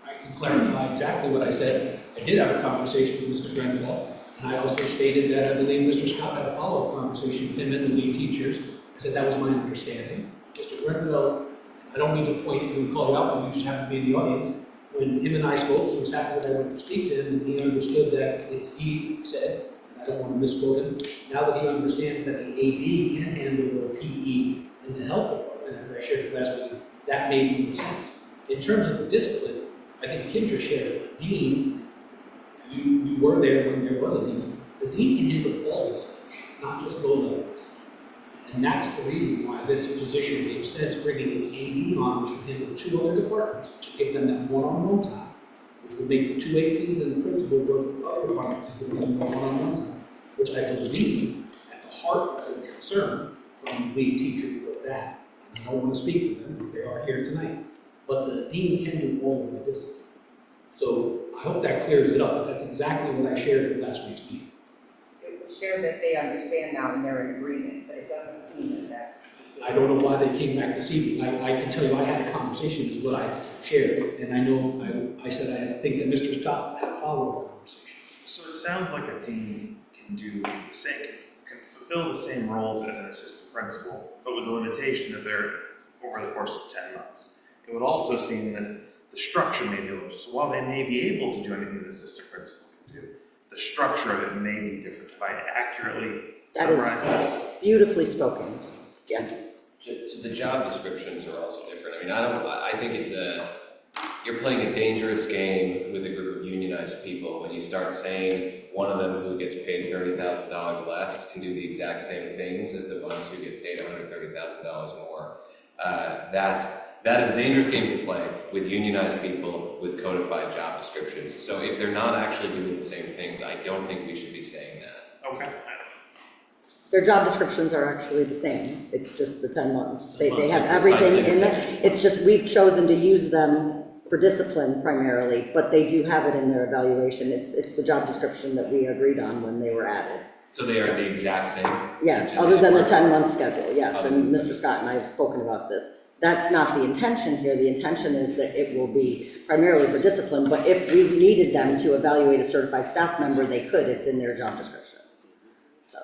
I can clarify exactly what I said. I did have a conversation with Mr. Grenville, and I also stated that I believe Mr. Scott had a follow-up conversation with him and the lead teachers. I said that was my understanding. Mr. Grenville, I don't mean to point at you and call you out, but you just happen to be in the audience. When him and I spoke, he was happy that I went to speak to him, and he understood that he said, and I don't want to misquote him, now that he understands that the AD can handle the PE in the health department, as I shared last week, that made more sense. In terms of the discipline, I think Kendra shared, dean, you were there when there was a dean. The dean can handle all discipline, not just low levels. And that's the reason why this position makes sense, bringing an AD on, which would handle 2 other departments, which would give them that one-on-one time, which would make the 2 APs and the principal work with other departments and give them one-on-one time, which I believe at the heart of the concern from the lead teacher was that. I don't want to speak for them because they are here tonight, but the dean can do all of the discipline. So I hope that clears it up, but that's exactly what I shared at last week's meeting. It was shared that they understand now and they're in agreement, but it doesn't seem that that's. I don't know why they came back this evening. I can tell you, I had a conversation, is what I shared, and I know, I said I think that Mr. Stott had a follow-up conversation. So it sounds like a dean can do the same, can fulfill the same roles as an assistant principal, but with the limitation that they're over the course of 10 months. It would also seem that the structure may be a little, so while they may be able to do anything that an assistant principal can do, the structure of it may be different. If I accurately summarize this. Beautifully spoken, yes. The job descriptions are also different. I mean, I think it's you're playing a dangerous game with a group of unionized people when you start saying one of them who gets paid $30,000 less can do the exact same things as the ones who get paid $130,000 more. That is a dangerous game to play with unionized people with codified job descriptions. So if they're not actually doing the same things, I don't think we should be saying that. Okay. Their job descriptions are actually the same, it's just the 10 months. They have They're everything precisely in the there. same. It's just we've chosen to use them for discipline primarily, but they do have it in their evaluation. It's the job description that we agreed on when they were added. So they are the exact same? Yes, other than the 10-month schedule, yes, and Mr. Scott and I have spoken about this. That's not the intention here. The intention is that it will be primarily for discipline, but if we needed them to evaluate a certified staff member, they could. It's in their job description. So,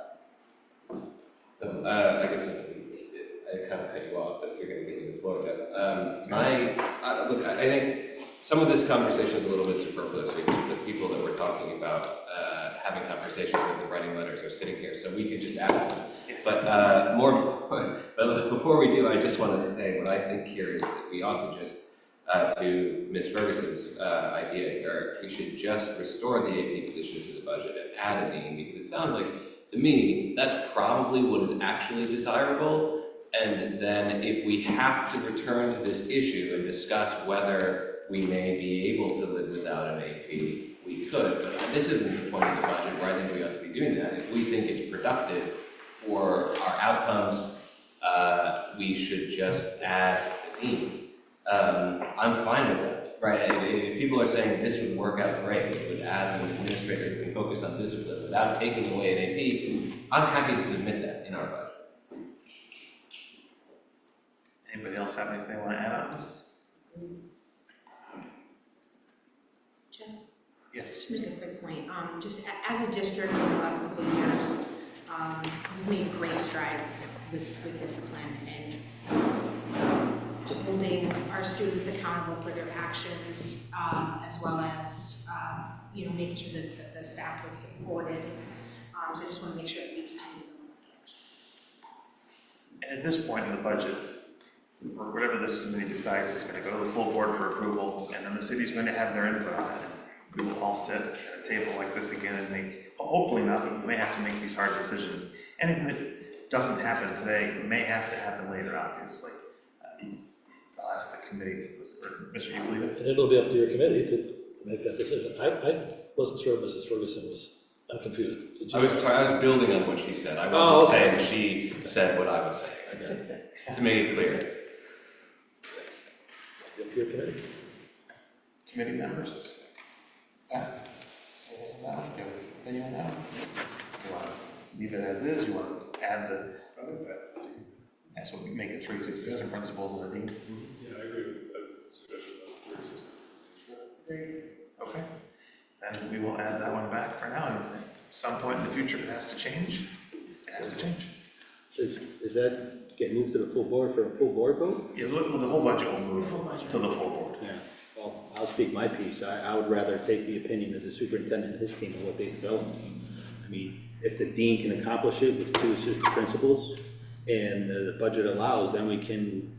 I guess I kind of cut you off, but if you're going to give me the floor, Jeff. Look, I think some of this conversation is a little bit superfluous because the people that we're talking about having conversations with and writing letters are sitting here, so we could just ask them. But but before we do, I just want to say what I think here is that we ought to just, to Ms. Ferguson's idea here, we should just restore the AP position to the budget and add a dean, because it sounds like, to me, that's probably what is actually desirable. And then if we have to return to this issue and discuss whether we may be able to live without an AP, we could. But this isn't the point of the budget where I think we ought to be doing that. If we think it's productive for our outcomes, we should just add a dean. I'm fine with that, right? If people are saying this would work out great, we would add an administrator who can focus on discipline without taking away an AP, I'm happy to submit that in our budget. Anybody else have anything they want to add on this? Joe? Yes. Just make a quick point. Just as a district over the last couple of years, we've made great strides with discipline and holding our students accountable for their actions, as well as, making sure that the staff was supported. So I just want to make sure that we continue in that direction. And at this point in the budget, or whatever this committee decides, it's going to go to the full board for approval, and then the city's going to have their input on it. We will all sit at a table like this again and make, hopefully not, but we may have to make these hard decisions. Anything that doesn't happen today may have to happen later, obviously. I'll ask the committee, or Mr. Euclid. And it'll be up to your committee to make that decision. I wasn't sure Mrs. Ferguson was, I'm confused. Did you? I was building on what she said. I wasn't saying that she said what I was saying. Okay. To make it clear. Thanks. Up to your committee. Committee members? Yeah. Anyone know? You want to leave it as is? You want to add the? That's what we make it 3 assistant principals and a dean. Yeah, I agree with that suggestion of 3 assistant. Okay. Then we will add that one back for now. And at some point in the future, if it has to change, it has to change. Is that get moved to the full board for a full board vote? Yeah, look, well, the whole budget will move to the full board. Yeah. Well, I'll speak my piece. I would rather take the opinion of the superintendent and his team of what they developed. I mean, if the dean can accomplish it with 2 assistant principals and the budget allows, then we can,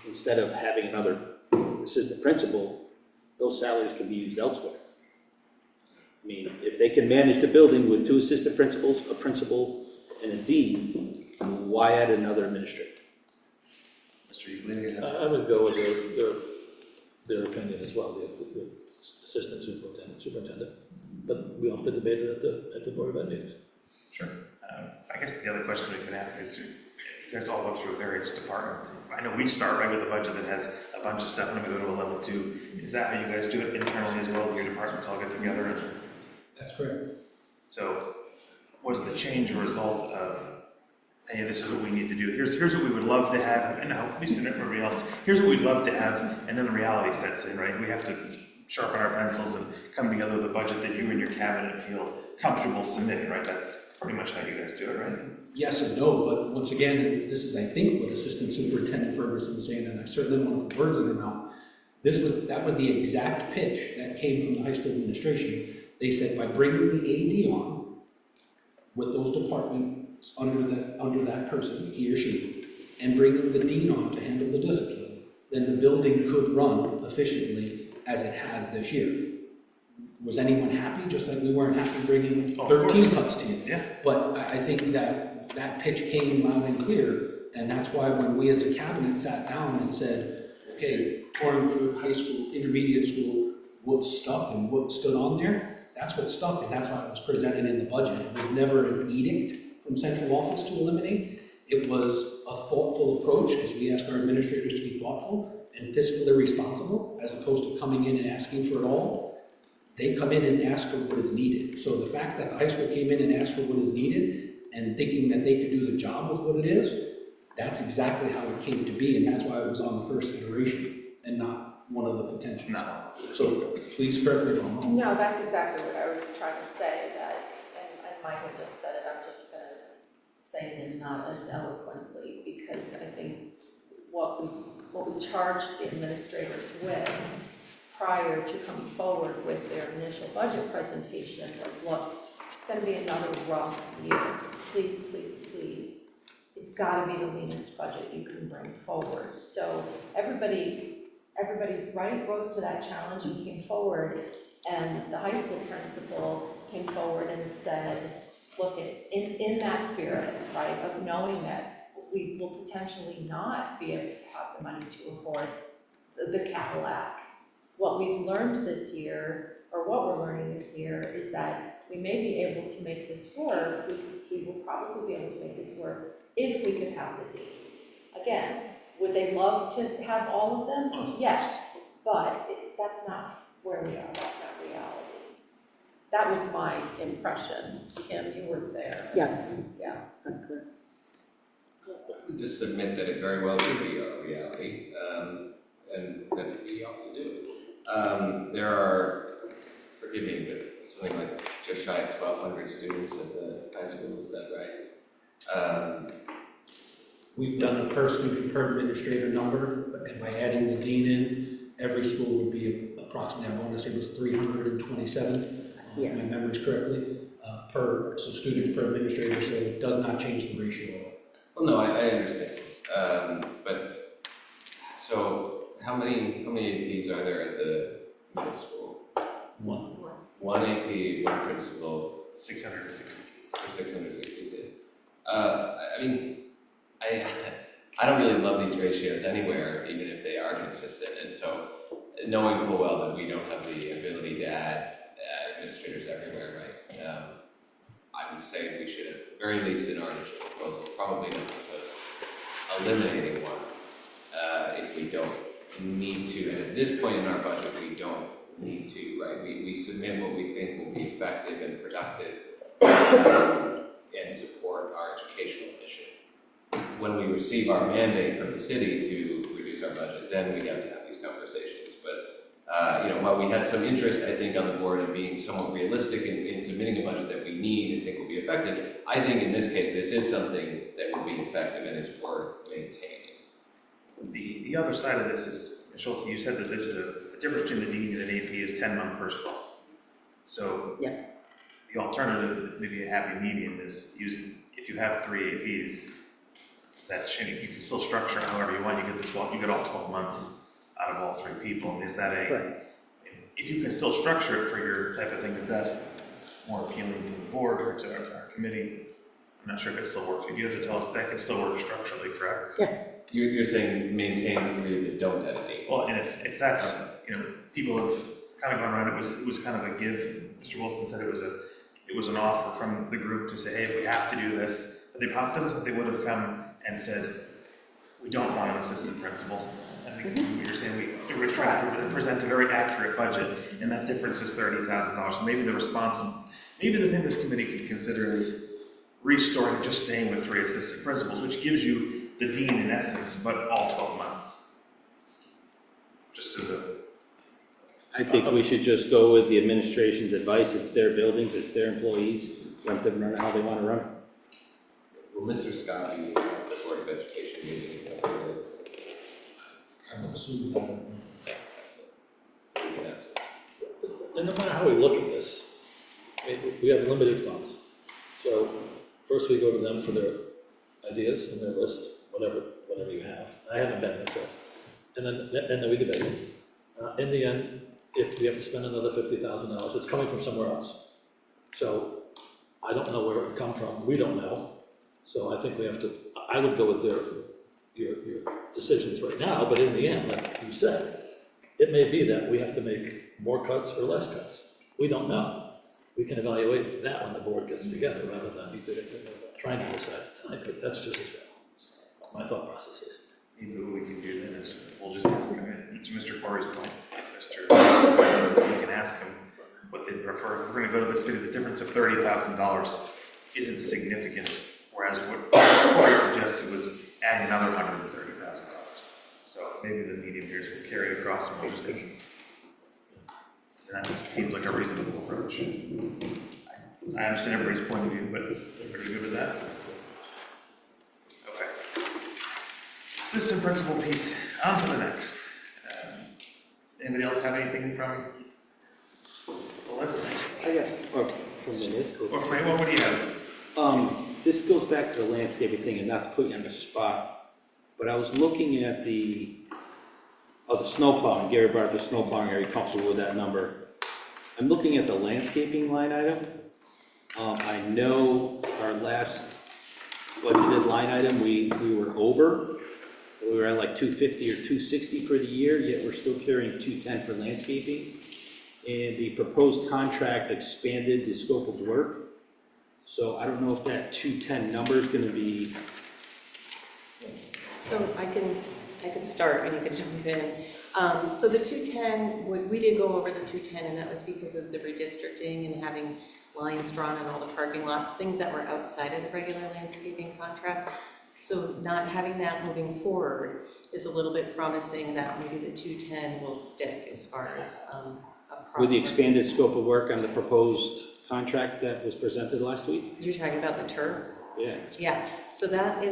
instead of having another assistant principal, those salaries can be used elsewhere. I mean, if they can manage the building with 2 assistant principals, a principal, and a dean, why add another administrator? Mr. Euclid, I would go with their opinion as well, the assistant superintendent. But we have to debate it at the Board of Ed meetings. Sure. I guess the other question we can ask is, you guys all go through various departments. I know we start right with a budget that has a bunch of stuff, and then we go to a level 2. Is that how you guys do it internally as well? Your departments all get together and? That's correct. So was the change a result of, hey, this is what we need to do, here's what we would love to have, and now, at least in everybody else, here's what we'd love to have, and then the reality sets in, right? We have to sharpen our pencils and come together with a budget that you and your cabinet feel comfortable submitting, right? That's pretty much how you guys do it, right? Yes and no, but once again, this is, I think, what Assistant Superintendent Ferguson was saying, and I certainly don't want to put words in their mouth. That was the exact pitch that came from the high school administration. They said by bringing the AD on with those departments under that person, he or she, and bringing the dean on to handle the discipline, then the building could run efficiently as it has this year. Was anyone happy? Just like we weren't happy bringing 13 cuts to you. Yeah. But I think that pitch came loud and clear, and that's why when we as a cabinet sat down and said, okay, Torrington High School, intermediate school, what stuck and what stood on there, that's what stuck, and that's why it was presented in the budget. It was never an edict from central office to eliminate. It was a thoughtful approach, because we ask our administrators to be thoughtful and fiscally responsible, as opposed to coming in and asking for it all. They come in and ask for what is needed. So the fact that the high school came in and asked for what is needed and thinking that they could do the job with what it is, that's exactly how it came to be, and that's why it was on the first iteration and not one of the potentials. No. So please correct me if I'm wrong. No, that's exactly what I was trying to say, that, and Michael just said it, I'm just gonna say it not as eloquently, because I think what we charged the administrators with prior to coming forward with their initial budget presentation was, look, it's gonna be another rough year. Please, please, please. It's gotta be the leanest budget you can bring forward. So everybody right, rose to that challenge and came forward, and the high school principal came forward and said, look, in that spirit, right, of knowing that we will potentially not be able to have the money to afford the Cadillac. What we've learned this year, or what we're learning this year, is that we may be able to make this work. We will probably be able to make this work if we could have the dean. Again, would they love to have all of them? Yes, but that's not where we are, that's not reality. That was my impression. Kim, you were there. Yes. Yeah. That's clear. We just submit that it very well could be our reality, and that we ought to do it. There are, forgive me, but something like just shy of 1,200 students at the high school, is that right? We've done a per student per administrator number, and by adding the dean in, every school would be approximately, I want to say it was 327, if my memory's correctly, so students per administrator, so it does not change the ratio at all. Well, no, I understand. But, so, how many APs are there at the middle school? One AP, one principal. 660 kids. 660 kids. I mean, I don't really love these ratios anywhere, even if they are consistent, and so knowing full well that we don't have the ability to add administrators everywhere, right? I would say we should, at the very least in our initial proposal, probably not propose eliminating one if we don't need to, and at this point in our budget, we don't need to, right? We submit what we think will be effective and productive and support our educational mission. When we receive our mandate from the city to reduce our budget, then we have to have these conversations. But, while we had some interest, I think, on the board in being somewhat realistic in submitting a budget that we need and think will be effective, I think in this case, this is something that will be effective and is worth maintaining. The other side of this is, Schulte, you said that this is the difference between the dean and an AP is 10-month first 12. So yes, the alternative, maybe a happy medium, is using, if you have 3 APs, it's that you can still structure it however you want. You get all 12 months out of all 3 people. And is that if you can still structure it for your type of thing, is that more appealing to the board or to our committee? I'm not sure if it still works, but you have to tell us that can still work structurally, correct? yes. You're saying maintain 3 that don't have a dean. Well, and if that's, people have kind of gone around, it was kind of a give. Mr. Wilson said it was an offer from the group to say, hey, if we have to do this, but they doesn't they would have come and said, we don't want an assistant principal. I think what you're saying, we're trying to present a very accurate budget, and that difference is $30,000. So maybe the response, maybe the thing this committee could consider is restoring, just staying with 3 assistant principals, which gives you the dean in essence, but all 12 months. Just as a... I think we should just go with the administration's advice. It's their buildings, it's their employees. Let them run it how they want to run it. Will Mr. Scott be at the Board of Education meeting in a couple of days? I'm assuming that. So we can ask him. And no matter how we look at this, we have limited funds. So first we go to them for their ideas and their list, whatever you have. I haven't been there, so. And then we debate it. In the end, if we have to spend another $50,000, it's coming from somewhere else. So I don't know where it would come from. We don't know. So I think we have to, I would go with your decisions right now, but in the end, like you said, it may be that we have to make more cuts or less cuts. We don't know. We can evaluate that when the board gets together rather than trying to decide tonight, but that's just my thought process is. Maybe what we can do then is we'll just ask him, to Mr. Corey's point, we can ask him what they prefer. We're going to go to the city, the difference of $30,000 isn't significant, whereas what Corey suggested was adding another $130,000. So maybe the median here is going to carry across and we'll just ask him. And that seems like a reasonable approach. I understand everybody's point of view, but are you good with that? Okay. Assistant principal piece, on to the next. Anybody else have anything from the list? I got, or from the list. Or Frank, what do you have? This goes back to the landscaping thing, and not to put you on the spot, but I was looking at the snow plowing. Gary brought up the snow plowing. Are you comfortable with that number? I'm looking at the landscaping line item. I know our last budgeted line item, we were over. We were at like 250 or 260 for the year, yet we're still carrying 210 for landscaping. And the proposed contract expanded the scope of work. So I don't know if that 210 number is going to be. So I can start and you can jump in. So the 210, we did go over the 210 and that was because of the redistricting and having lines drawn in all the parking lots, things that were outside of the regular landscaping contract. So not having that moving forward is a little bit promising that maybe the 210 will stick as far as With the expanded scope of work on the proposed contract that was presented last week? You're talking about the turf? Yeah. Yeah, so that's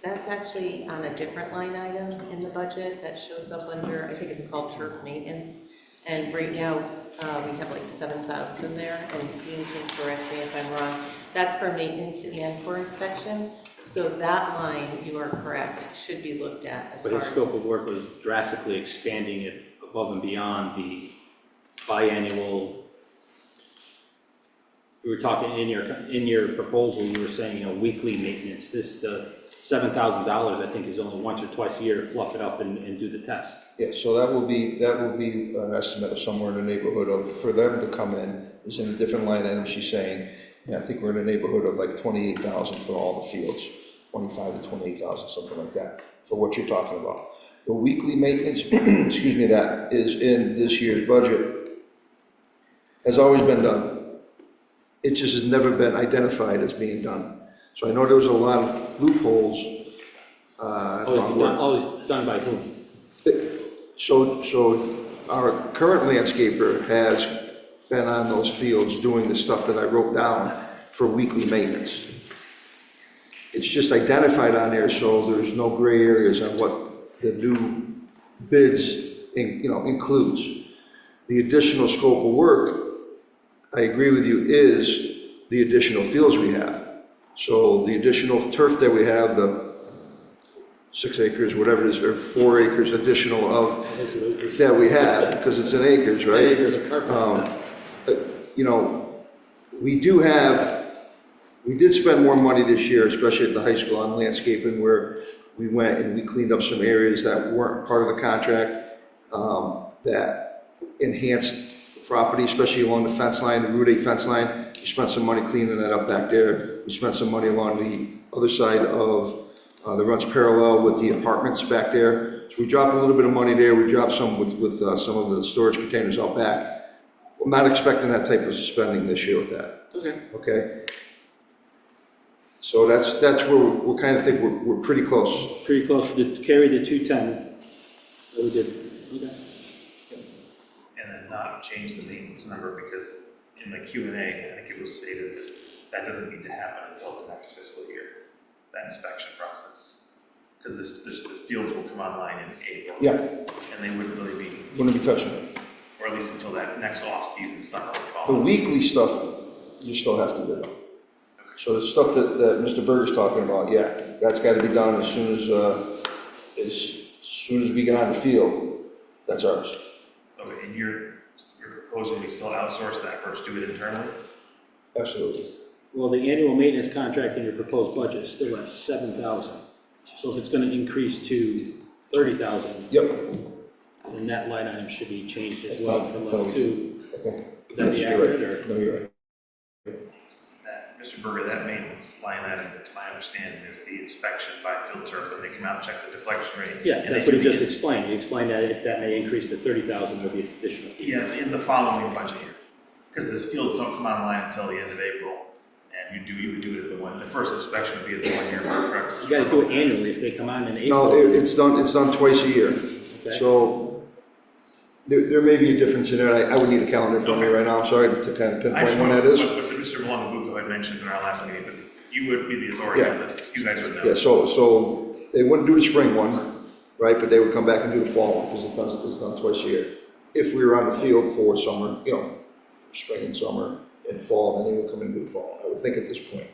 actually on a different line item in the budget that shows up under, I think it's called turf maintenance. And right now, we have like 7,000 there, and Dean can correct me if I'm wrong. That's for maintenance and for inspection. So that line, you are correct, should be looked at as far as. But his scope of work was drastically expanding it above and beyond the biannual. We were talking in your proposal, you were saying, weekly maintenance. This, the $7,000, I think, is only once or twice a year to fluff it up and do the test. Yeah, so that will be an estimate of somewhere in the neighborhood of, for them to come in, is in a different line item, she's saying, yeah, I think we're in the neighborhood of like 28,000 for all the fields, 25 to 28,000, something like that, for what you're talking about. The weekly maintenance, excuse me, that is in this year's budget, has always been done. It just has never been identified as being done. So I know there was a lot of loopholes. Always done by whom? So our current landscaper has been on those fields doing the stuff that I wrote down for weekly maintenance. It's just identified on there so there's no gray areas on what the new bids includes. The additional scope of work, I agree with you, is the additional fields we have. So the additional turf that we have, the 6 acres, whatever it is, or 4 acres additional of that we have, because it's in acres, right? We did spend more money this year, especially at the high school on landscaping, where we went and we cleaned up some areas that weren't part of the contract, that enhanced the property, especially along the fence line, the Route 8 fence line. We spent some money cleaning that up back there. We spent some money along the other side of that runs parallel with the apartments back there. So we dropped a little bit of money there. We dropped some with some of the storage containers out back. I'm not expecting that type of spending this year with that. Okay. Okay? So that's where we kind of think we're pretty close. Pretty close to carry the 210 that we did. Okay. And then not change the maintenance number, because in the Q&A, I think it was stated that that doesn't need to happen until the next fiscal year, that inspection process. Because the fields will come online in April. Yeah. And they wouldn't really be, Wouldn't be touching it. or at least until that next off-season summer or The fall. weekly stuff, you still have to do. So the stuff that Mr. Berger's talking about, yeah, that's got to be done as soon as we get on the field. That's ours. Okay, and you're proposing we still outsource that versus do it internally? Absolutely. Well, the annual maintenance contract in your proposed budget is still at 7,000. So if it's going to increase to 30,000, Yep. then that line item should be changed as well from thought level we 2. Okay. Would that be You're accurate, right. or? No, you're right. Mr. Berger, that maintenance line item, to my understanding, is the inspection by field turf, and they come out and check the deflection rate. Yeah, and that's they what he do just the- explained. He explained that if that may increase to 30,000, there'll be additional fee. Yeah, in the following budget year, because the fields don't come online until the end of April, and you would do it at the first inspection would be at the 1 year mark, correct? You gotta do it annually if they come on in April. No, it's done twice a year. Okay. So there may be a difference in there. I would need a calendar for me right now. I'm sorry to kind of I pinpoint just when know that is. what Mr. Malongo had mentioned in our last meeting, but you would be the authority on this, you guys would know. Yeah, so they wouldn't do the spring one, right, but they would come back and do the fall one, because it's done twice a year. If we were on the field for summer, spring and summer and fall, then they would come in and do the fall, I would think at this point.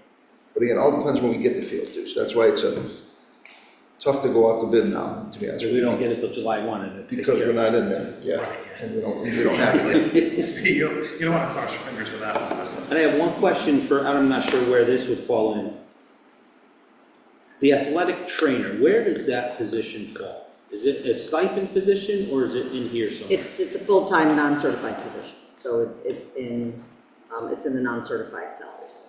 But again, it all depends when we get the field too, so that's why it's tough to go out to bid now, to be honest So with we you. don't get it till July 1. and it takes Because care we're of it. not in there, yeah, Right, yeah. and we don't have it. You don't want to cross your fingers for that one. And I have one question for, I'm not sure where this would fall in. The athletic trainer, where does that position fall? Is it a stipend position, or is it in here somewhere? It's a full-time, non-certified position, so it's in the non-certified salaries.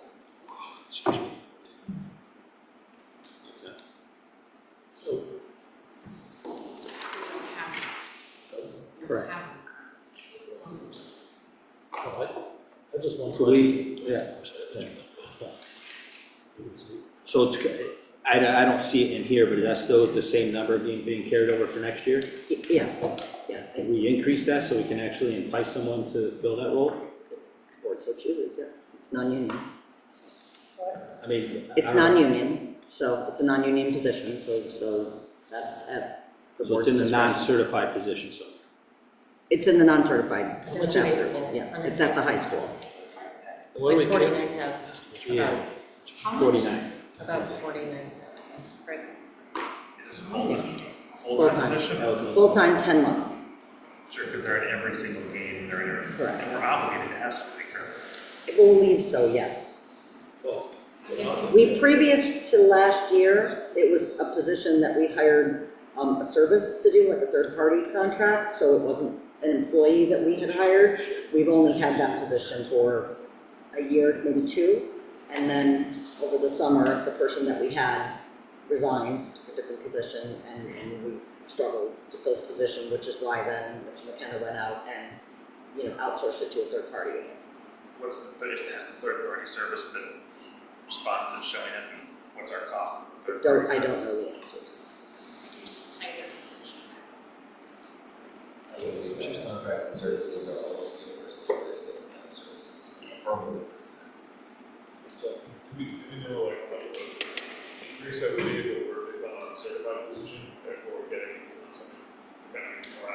So, Correct. I just want. Could we, yeah. So I don't see it in here, but that's still the same number being carried over for next year? Yes, yeah, Can we increase that so we can actually entice someone to fill that role? board so chooses, yeah, it's non-union. I mean. It's I don't know. non-union, so it's a non-union position, so that's at the So board's it's in the discretion. non-certified position, so. It's in the non-certified Under staff high group, school. yeah, Under it's at the high school. It's What do we like care? 49,000. Yeah. How much? 49. About 49,000, right. Is this a full-time Full-time. position? That was my- Full-time, 10 months, Sure, because they're at every single game, they're in every, Correct. and we're obligated to have somebody, correct? I believe so, yes. We, previous to last year, it was a position that we hired a service to do, like a third-party contract, so it wasn't an employee that we had hired. We've only had that position for a year, maybe 2, and then over the summer, the person that we had resigned, took a different position, and we struggled to fill the position, which is why then Mr. McKenna went out and, outsourced it to a third party again. Has the third-party service been responsive, showing it, and what's our cost of the third-party I don't service? know the answer to that. Just type it I would believe that contracted services are almost universally based on services. From We know, like, what the increase, I believe, that we're on a certified position, therefore we're getting some kind of more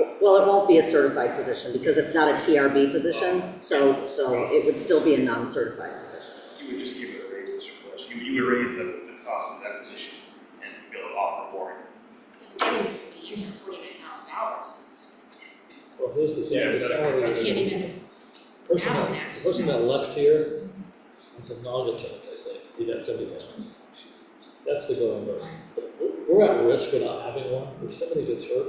out. Well, it won't be a certified position because it's not a TRB position, so it would still be a non-certified position. You would just give it a raise, Mr. Bush. You would raise the cost of that position and be able to offer more. Getting this to be here for $49,000 is, Well, here's the thing, Yeah, the but I salary I is- can't even, person down that- there. the person that left here was a Naugatuck, I think, he got 70,000. That's the going rate. We're at risk of not having one, if somebody gets hurt,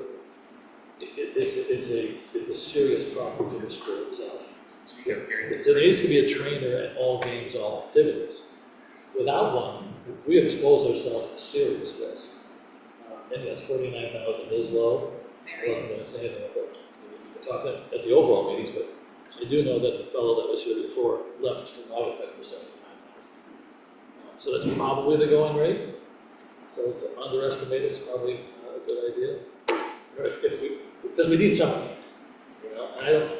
it's a serious problem for the school itself. So you have very There needs to be a trainer at all games, all activities. Without one, we expose ourselves to serious risk. And yes, 49,000 is low. I wasn't gonna say anything about, we can talk at the overall meetings, but I do know that the fellow that was here before left from August for 79,000. So that's probably the going rate. So to underestimate it is probably not a good idea. Because we need something, you know, and I don't,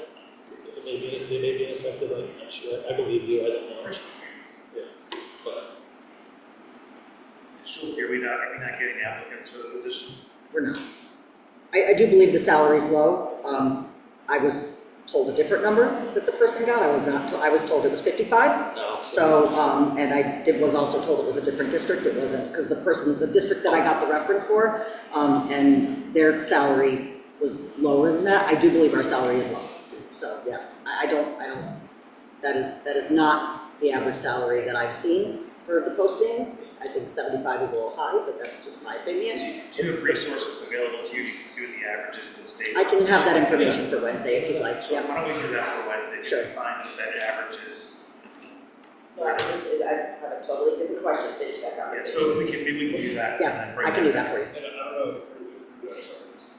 they may be ineffective, I'm not sure, I believe you, I don't know. Yeah, but. Schultz, are we not getting applicants for the position? We're not. I do believe the salary is low. I was told a different number that the person got. I was not, I was told it was 55. No. So, and was also told it was a different district. It wasn't, because the district that I got the reference for, and their salary was lower than that. I do believe our salary is low. So, yes, I don't, that is not the average salary that I've seen for the postings. I think 75 is a little high, but that's just my opinion. Do you have resources available to you? You can see what the average is in the state. I can have that information for Wednesday if you'd like, So yeah. why don't we do that for Wednesday? Sure. To find what that average is. I have a totally different question, finish that Yeah, so maybe we can do that. Yes, I can do that for you. And I don't know if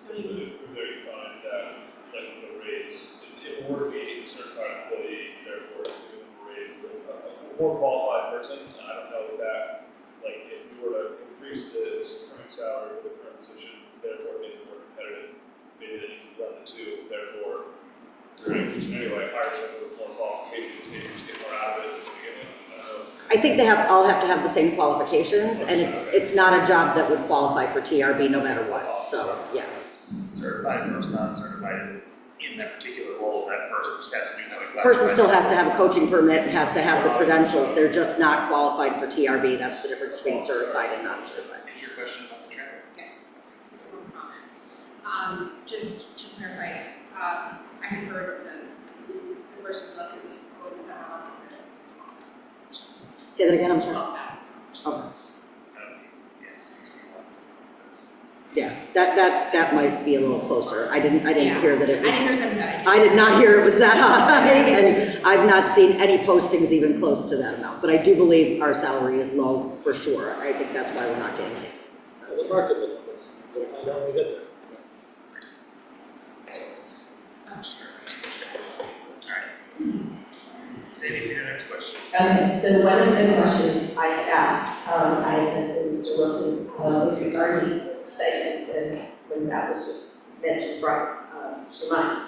through there you find that, like the raise, if it were to be a certified employee, therefore giving them a raise, a more qualified person, I don't know if that, like, if we were to increase the current salary for the current position, therefore make it more competitive, maybe then you can blend the two, therefore, you're going to anyway, hire someone with more qualifications, maybe just get more out of it to begin with. I think they all have to have the same qualifications, and it's not a job that would qualify for TRB no matter what, so, yes. Certified versus non-certified is in that particular role, that person just has to do how we Person still has to have a coaching permit, has to have the credentials, they're just not qualified for TRB, that's the difference between certified and non-certified. Is your question about the trend? Yes, it's a little comment. Just to clarify, I had heard the person left, it was quoted $7,100. Say that again, I'm sorry. $12,000. Okay. Yes, 61. Yes, that might be a little closer. I didn't Yeah. hear that it was. I think there's some. I did not hear it was that high, and I've not seen any postings even close to that amount. But I do believe our salary is low for sure. I think that's why we're not getting it. Well, the market will tell us, we'll find out when we get there. I'm sure. All right. Sadie, for your next question. Okay, so one of the questions I had asked, I had sent to Mr. Wilson, was regarding stipends, and when that was just mentioned, brought to mind.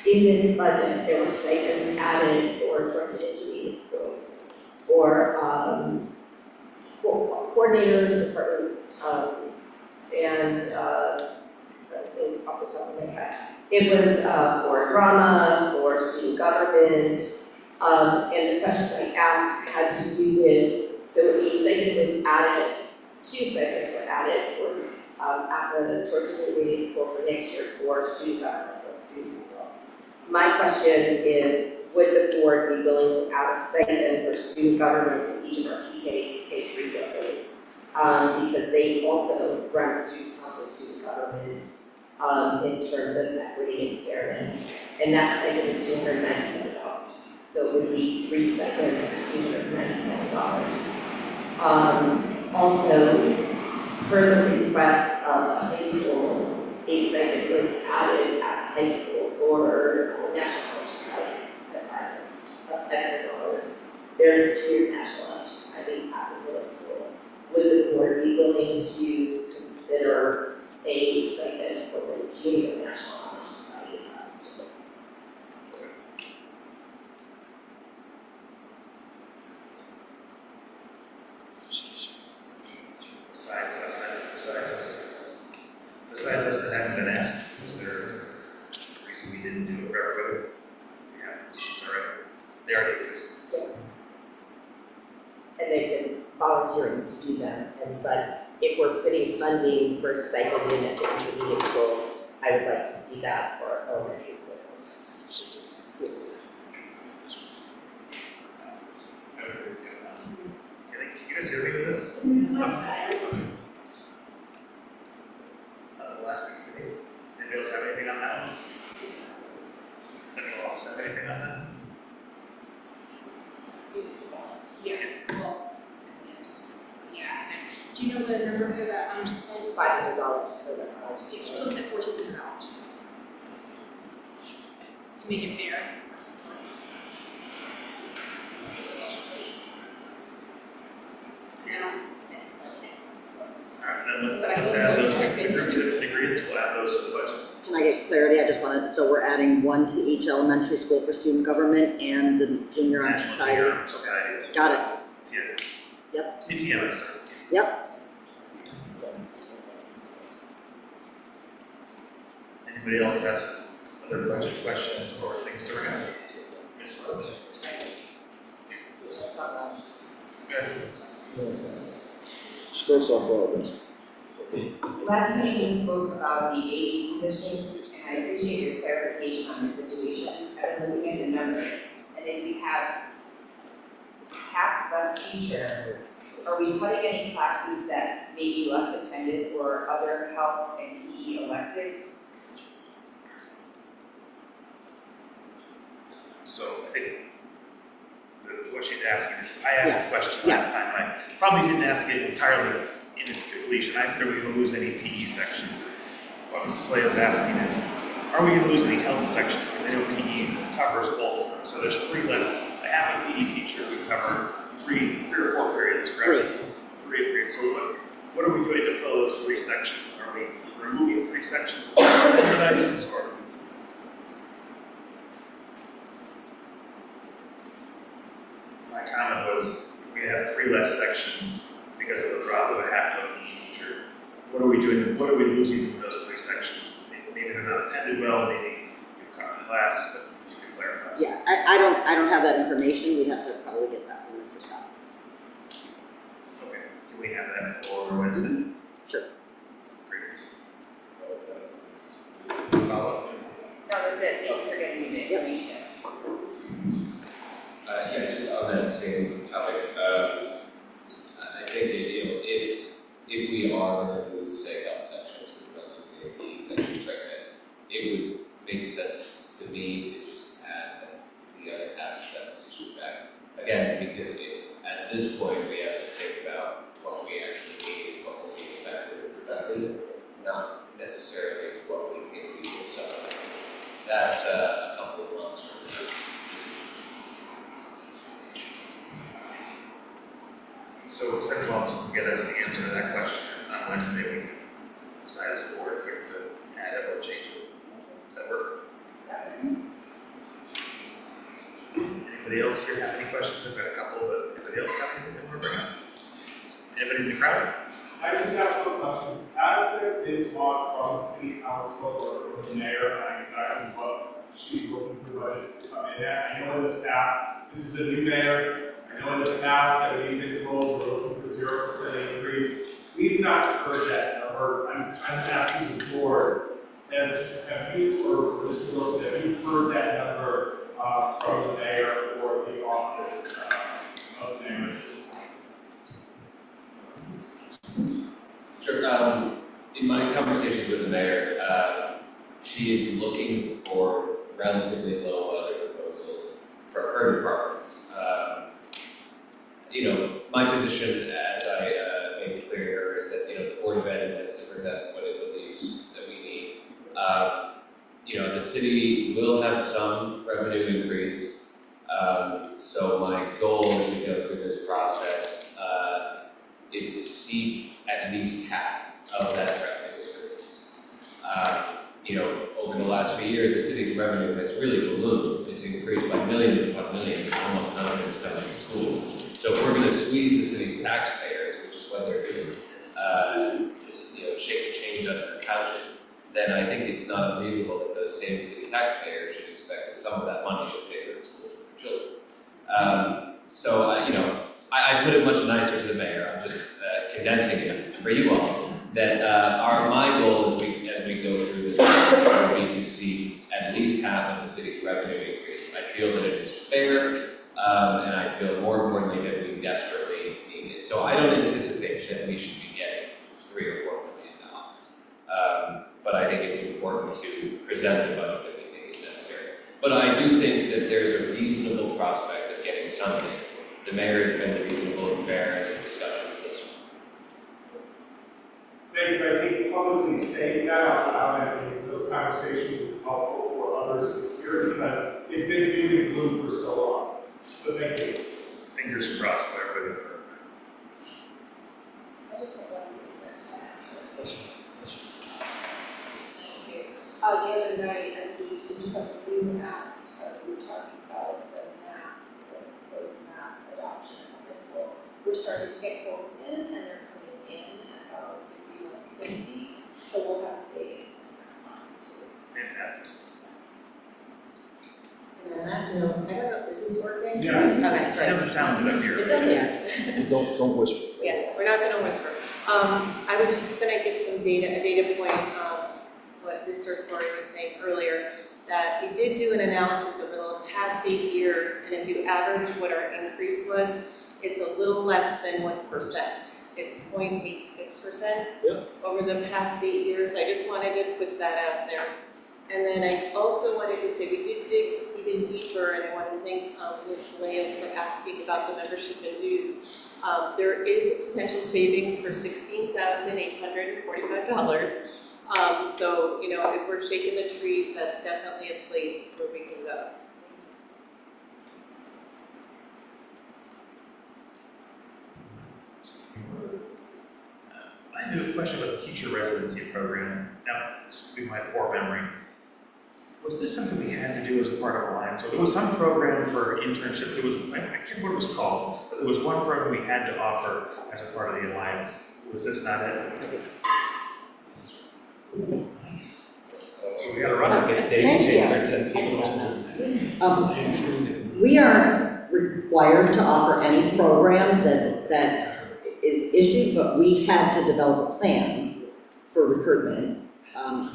In this budget, there were stipends added for Torrington Intermediate School, for coordinators, department, and off the top of my head. It was for drama, for student government, and the questions I asked had to do with, so a stipend was added, 2 stipends were added for, at the Torrington Intermediate School for next year for student government, for student council. My question is, would the board be willing to add a stipend for student government to each of our K3 buildings? Because they also run student council, student government, in terms of equity and fairness, and that stipend is $297. So it would be 3 stipends at $297. Also, per the request of high school, a stipend was added at high school for National Honor Society of $500. There is Junior National Honor Society at the middle school. Would the board be willing to consider a stipend for the Junior National Honor Society? Besides us that hasn't been asked, is there a reason we didn't do it for everybody? We have positions already, they already exist. And they've been volunteering to do them, but if we're putting funding for stipend in at the intermediate school, I would like to see that for elementary schools. Can you guys hear me with this? Last thing, does anybody else have anything on that? Central office have anything on that? Yeah, well, the number for the honor society? $500 for the house. Yes, we're looking at $1,400. To make it fair. Alright, then let's add those, the groups that agreed, we'll add those to the budget. Can I get clarity? I just wanted, so we're adding one to each elementary school for student government and the junior honor National society? Junior Honor Society. Got it. Yeah. Yep. TTM, sorry. Yep. Anybody else has other budget questions or things to add? Ms. Lewis? Good. Starts off well, Last meeting we spoke about the AE position, and I appreciate your clarification on your situation. I've been looking at the numbers, and if we have half less teacher, are we cutting any classes that may be less attended or other health and PE electives? So I think what she's asking is, I asked the question last time, and I probably didn't ask it entirely in its completion. I said, are we gonna lose any PE sections? What Ms. Slay was asking is, are we gonna lose any health sections? Because I know PE covers both of them. So there's three less, a half a PE teacher would cover three or four periods, correct? Three periods. So what are we doing to fill those three sections? Are we removing three sections of attended items or? My comment was, if we have three less sections because of the drop of a half of a PE teacher, what are we doing, what are we losing from those three sections? Maybe they're not attended well, maybe you've cut the class, but you can clarify. Yeah, I don't have that information. We'd have to probably get that from Mr. Scott. Okay, can we have that for Wednesday? Sure. Follow? No, that's it. Thank you for getting me the information. Yeah, just on that same topic, I think if we are going to lose, say, health sections, we're going to lose the PE sections right now, it would make sense to me to just add the other half of that position back. Again, because at this point, we have to think about what we actually need, what will be effective and productive, not necessarily what we think we will sell. That's a couple of months from now. So Central Office can get us the answer to that question on Wednesday, we can decide as a board here to add it or change it. Does that work? Anybody else here have any questions? I've got a couple, but anybody else have anything they want to bring up? Anybody in the crowd? I just asked one question. Has there been talk from city council or from the mayor on exactly what she's looking for budgets to come in at? I know in the past, this is a new mayor. I know in the past that we've been told we're looking for 0% increase. We've not heard that number. I'm asking the board, have you, or Mr. Wilson, have you heard that number from the mayor or the office of the mayor? Sure. In my conversations with the mayor, she is looking for relatively low budget proposals for her departments. My position, as I made clear, is that the Board of Ed intends to present what it believes that we need. The city will have some revenue increase. So my goal as we go through this process is to seek at least half of that revenue increase. Over the last few years, the city's revenue has really ballooned. It's increased by millions upon millions, almost none of it's done in schools. So if we're going to squeeze the city's taxpayers, which is what they're doing, to shake the change under their couches, then I think it's not unreasonable that those same city taxpayers should expect that some of that money should pay for the schools for their children. I put it much nicer to the mayor. I'm just condensing it for you all. That my goal as we go through this process will be to see at least half of the city's revenue increase. I feel that it is fair, and I feel more importantly that we desperately need it. So I don't anticipate that we should be getting $3 or $4 million. But I think it's important to present a budget that we think is necessary. But I do think that there's a reasonable prospect of getting something. The mayor has been reasonable and fair in his discussions this one. Thank you. I think publicly saying that out loud, I think those conversations is helpful for others to hear because it's been doom and gloom for so long. So thank you. Fingers crossed by everybody. I just have one reason. The other night, I believe, this is something we were asked, we were talking about the math, the proposed math adoption in high school. We're starting to get quotes in, and they're coming in at about 5160, so we'll have savings in that fund too. Fantastic. And on that note, I don't know, is this working? Yes. Okay, It good. doesn't sound good up here. It doesn't. Don't whisper. Yeah, we're not gonna whisper. I was just gonna give some data, a data point, what Mr. Corey was saying earlier, that we did do an analysis over the past 8 years, and if you average what our increase was, it's a little less than 1%. It's 0.86% over the past 8 years. So I just wanted to put that out there. And then I also wanted to say we did dig even deeper, and I want to thank Ms. Lamb for asking about the membership and dues. There is a potential savings for $16,845. So, you know, if we're shaking the trees, that's definitely a place where we can go. I have a question about the teacher residency program. Now, this could be my poor memory. Was this something we had to do as a part of Alliance? Or there was some program for internships, there was, I can't remember what it was called, but there was one program we had to offer as a part of the Alliance. Was this not it? Nice. So we gotta run it. We aren't required to offer any program that is issued, but we had to develop a plan for recruitment.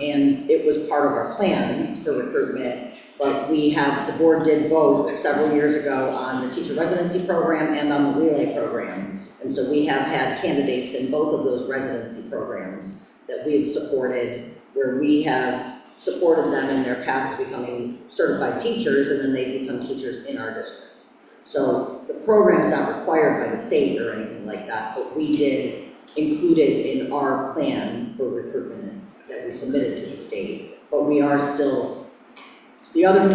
And it was part of our plan for recruitment, but the board did vote several years ago on the teacher residency program and on the relay program. And so we have had candidates in both of those residency programs that we've supported, where we have supported them in their path to becoming certified teachers, and then they become teachers in our district. So the program's not required by the state or anything like that, but we did include it in our plan for recruitment that we submitted to the state. But we are still, the other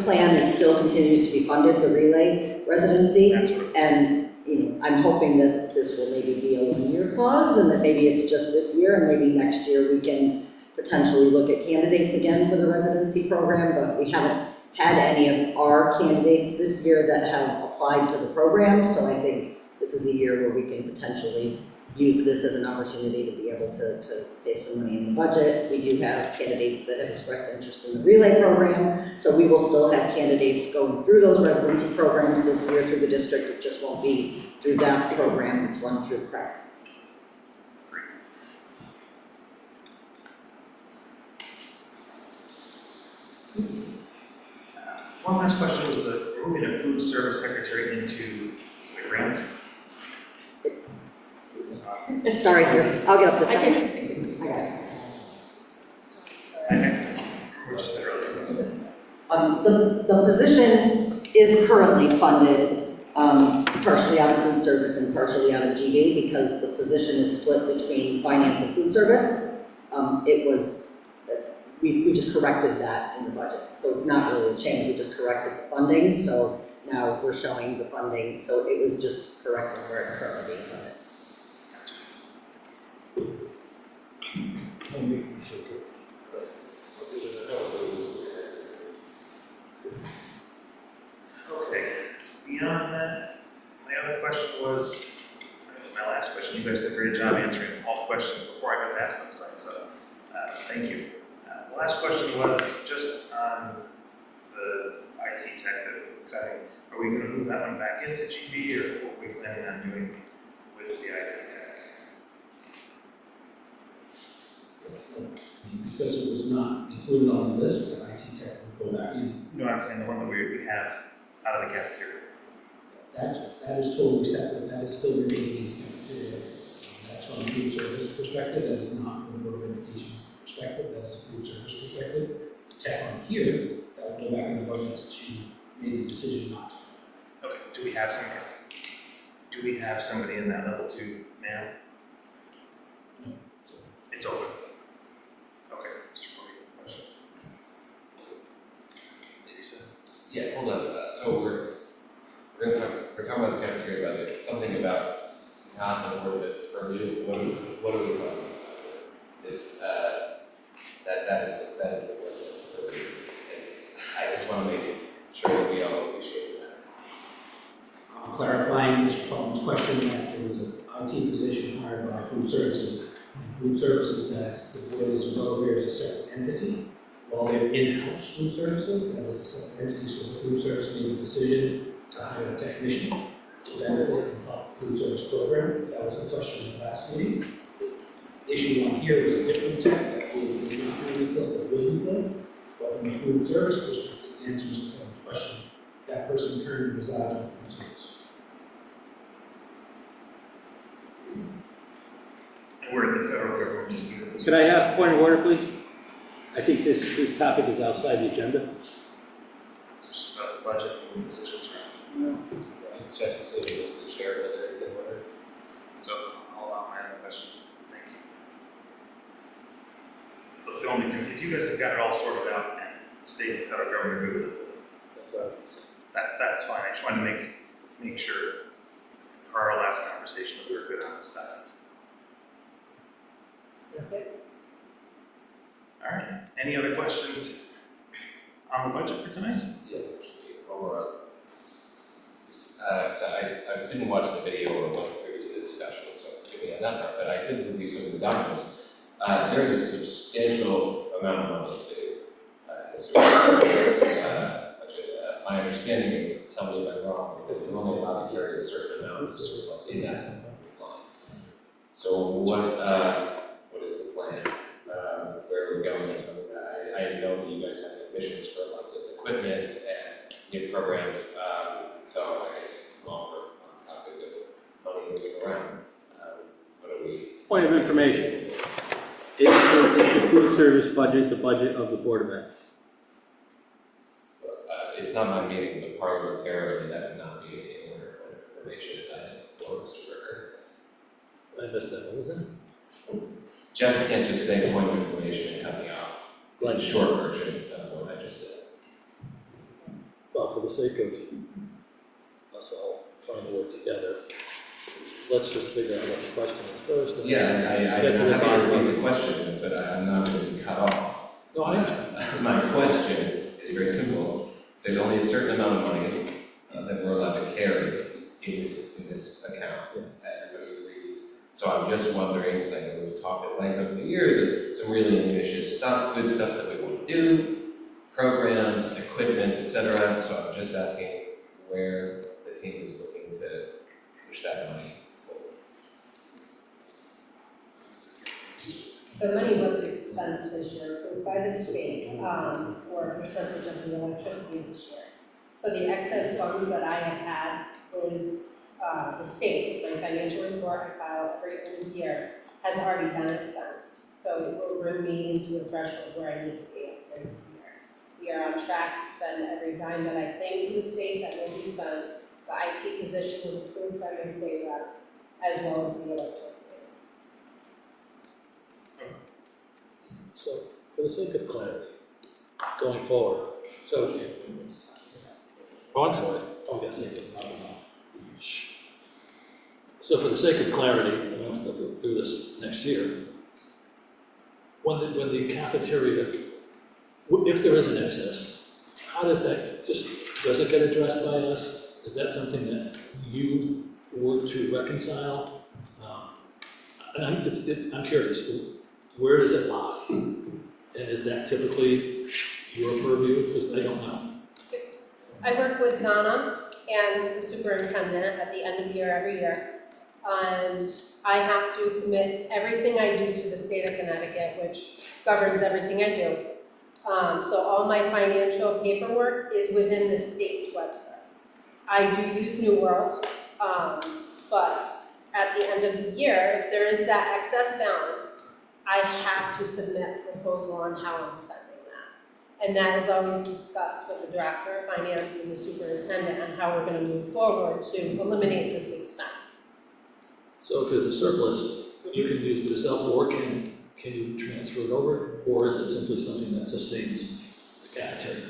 plan is still continues to be funded, the relay residency. And I'm hoping that this will maybe be a one-year clause, and that maybe it's just this year, and maybe next year we can potentially look at candidates again for the residency program, but we haven't had any of our candidates this year that have applied to the program, so I think this is a year where we can potentially use this as an opportunity to be able to save some money in the budget. We do have candidates that have expressed interest in the relay program, so we will still have candidates going through those residency programs this year through the district. It just won't be through that program, it's run through CREC. One last question was we're moving a food service secretary into the grant. Sorry, here, I'll get up this time. What you said earlier. The position is currently funded partially out of food service and partially out of GB because the position is split between finance and food service. We just corrected that in the budget. So it's not really a change, we just corrected the funding. So now we're showing the funding, so it was just correcting where it's currently being funded. Okay, beyond that, my other question was, my last question, you guys did a great job answering all the questions before I got to ask them tonight, so thank you. The last question was just on the IT tech that we're cutting. Are we going to move that one back into GB, or what are we planning on doing with the IT tech? Because it was not included on the list, the IT tech will go back in. No, I'm saying the one that we have out of the cafeteria. That is totally separate, that is still remaining in the cafeteria. That's from a food service perspective, that is not from a Board of Education's perspective, that is a food service perspective. The tech on here, that will go back in the budgets that you made the decision not to. Okay, do we have somebody in that level 2 now? No. It's open. Okay, Mr. Cody, question? Maybe so. Yeah, hold on, so we're talking about the cafeteria budget, something about not an ordinance purview, what are we talking about? This, that is the ordinance purview. And I just want to make sure that we all appreciate that. Clarifying Mr. Paul's question, that there was an IT position hired by food services. Food services, as the board is well aware, is a separate entity. While they're in-house food services, that is a separate entity, so the food service made a decision to hire a technician to benefit from the food service program. That was the question in the last meeting. The issue on here is a different tech that is not really filled, that will be filled. But from a food service perspective, to answer Mr. Paul's question, that person currently resides in food service. And we're in the federal government. Could I have a point of order, please? I think this topic is outside the agenda. It's just about the budget and positions, right? It's Jeff's decision as the chair whether it's in order. So I'll allow my other question. Thank you. But the only, if you guys have got it all sorted out and state and federal government are good with it, That's what I was saying. that's fine. I just wanted to make sure per our last conversation that we were good on this stuff. Okay. All right. Any other questions on the budget for tonight? Yeah, or, so I didn't watch the video or wasn't privy to the discussion, so forgive me on that part, but I did review some of the documents. There's a substantial amount of money saved. Budget. My understanding, and tell me if I'm wrong, is that we're only allowed to carry a certain amount of surplus in that line. So what is the plan? Where we're going? I know that you guys have ambitions for lots of equipment and new programs, so I guess while we're on topic of money moving around, what do we? Point of information. Is the food service budget the budget of the Board of Ed? It's not my meeting, but parliamentarily, that would not be in order of information as I have the floor, Mr. Berger. I missed that, what was that? Jeff can't just say point of information and cut me off. Like a short version of what I just said. Well, for the sake of us all trying to work together, let's just figure out what the question is first. And Yeah, get to I'm the happy bottom to of repeat it. the question, but I'm not going to be cut off. No, I understand. My question is very simple. There's only a certain amount of money that we're allowed to carry in this account, as everybody agrees. So I'm just wondering, because I know we've talked at length over the years, of some really ambitious stuff, good stuff that we want to do, programs, equipment, etc. So I'm just asking where the team is looking to push that money forward. The money was expensed this year, approved by the state, for a percentage of the electricity this year. So the excess funds that I have had with, the state, my financial report I file every end of year, has already been expensed. So it will bring me into a threshold where I need to be at the end of the year. We are on track to spend every dime that I claim to the state that will be spent. The IT position was approved by my state rep, as well as the electricity. So, for the sake of clarity, going forward, so, oh, I'm sorry, oh, yes, I did. Shh. So for the sake of clarity, I don't have to go through this next year. When the cafeteria, if there is an excess, how does that, does it get addressed by us? Is that something that you work to reconcile? And I'm curious, where does it lie? And is that typically your purview? Because I don't know. I work with Donna and the superintendent at the end of the year every year. And I have to submit everything I do to the state of Connecticut, which governs everything I do. So all my financial paperwork is within the state's website. I do use New World, but at the end of the year, if there is that excess balance, I have to submit a proposal on how I'm spending that. And that is always discussed with the director of finance and the superintendent on how we're going to move forward to eliminate this expense. So if there's a surplus, you can use it yourself, or can can you transfer it over? Or is it simply something that sustains the cafeteria?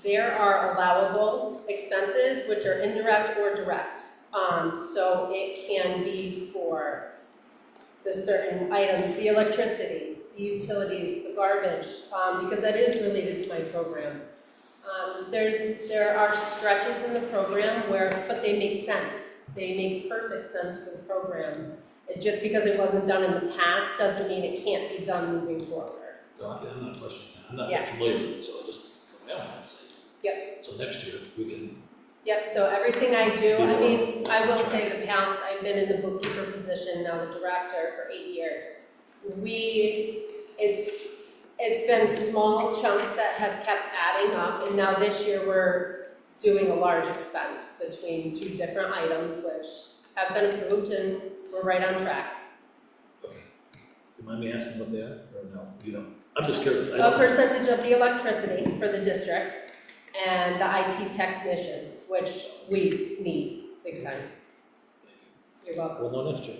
There are allowable expenses which are indirect or direct. So it can be for the certain items, the electricity, the utilities, the garbage, because that is related to my program. There are stretches in the program but they make sense. They make perfect sense for the program. Just because it wasn't done in the past doesn't mean it can't be done moving forward. So I'm not questioning that. I'm not Yeah. familiar with it, so just from my own sake. Yep. So next year, we can, Yep, so everything I do, I mean, I will say the past, I've been in the bookkeeper position, now the director for 8 years. It's been small chunks that have kept adding up, and now this year we're doing a large expense between 2 different items which have been approved and we're right on track. okay. You mind me asking what they are, or no? You don't? I'm just curious. I A don't- percentage of the electricity for the district and the IT technician, which we need big time. You're welcome. We'll know next year.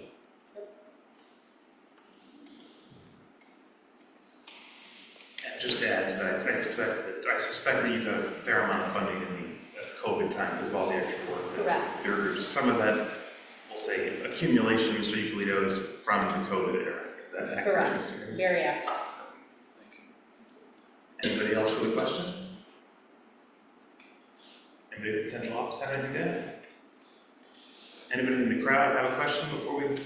And just to add to that, I suspect that you got a fair amount of funding in the COVID time because of all the extra work. Correct. There's some of that, we'll say, accumulation, Mr. Euclid, is from the COVID era. Is that accurate? Correct. Very accurate. Anybody else with a question? Anybody at the central office have anything to add? Anybody in the crowd have a question before we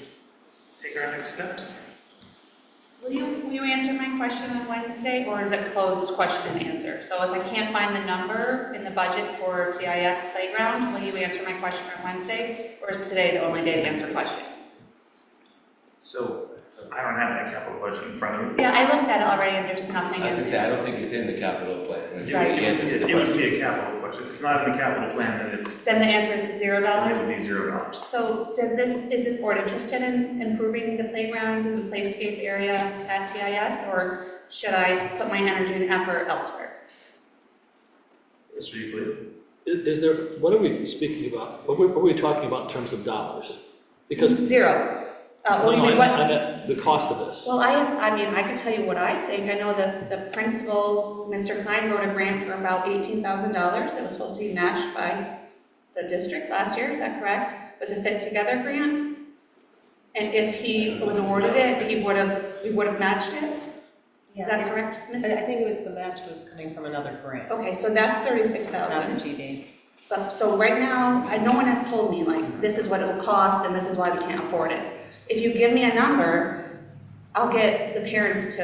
take our next steps? Will you answer my question on Wednesday, or is it closed question and answer? So if I can't find the number in the budget for TIS playground, will you answer my question on Wednesday? Or is today the only day to answer questions? So I don't have that capital budget in front of me. Yeah, I looked at it already and there's nothing I was in gonna say, there. I don't think it's in the capital plan. It's just Right. the answer to the It would question. be a capital question. If it's not in the capital plan, then it's, Then the answer is it $0? would be $0. So is this board interested in improving the playground and the playscape area at TIS, or should I put my energy and effort elsewhere? Mr. Euclid? Is there, what are we speaking about? What are we talking about in terms of dollars? Because. Zero. No, What do you mean, I what? meant the cost of this. Well, I mean, I could tell you what I think. I know the principal, Mr. Klein, wrote a grant for about $18,000 that was supposed to be matched by the district last year, is that correct? Was a Fit Together grant? And if he was awarded it, we would have matched it? Is that correct, Ms.? I think it was the match was coming from another grant, Okay, so that's not the $36,000. GD. But, so right now, no one has told me, like, this is what it will cost and this is why we can't afford it. If you give me a number, I'll get the parents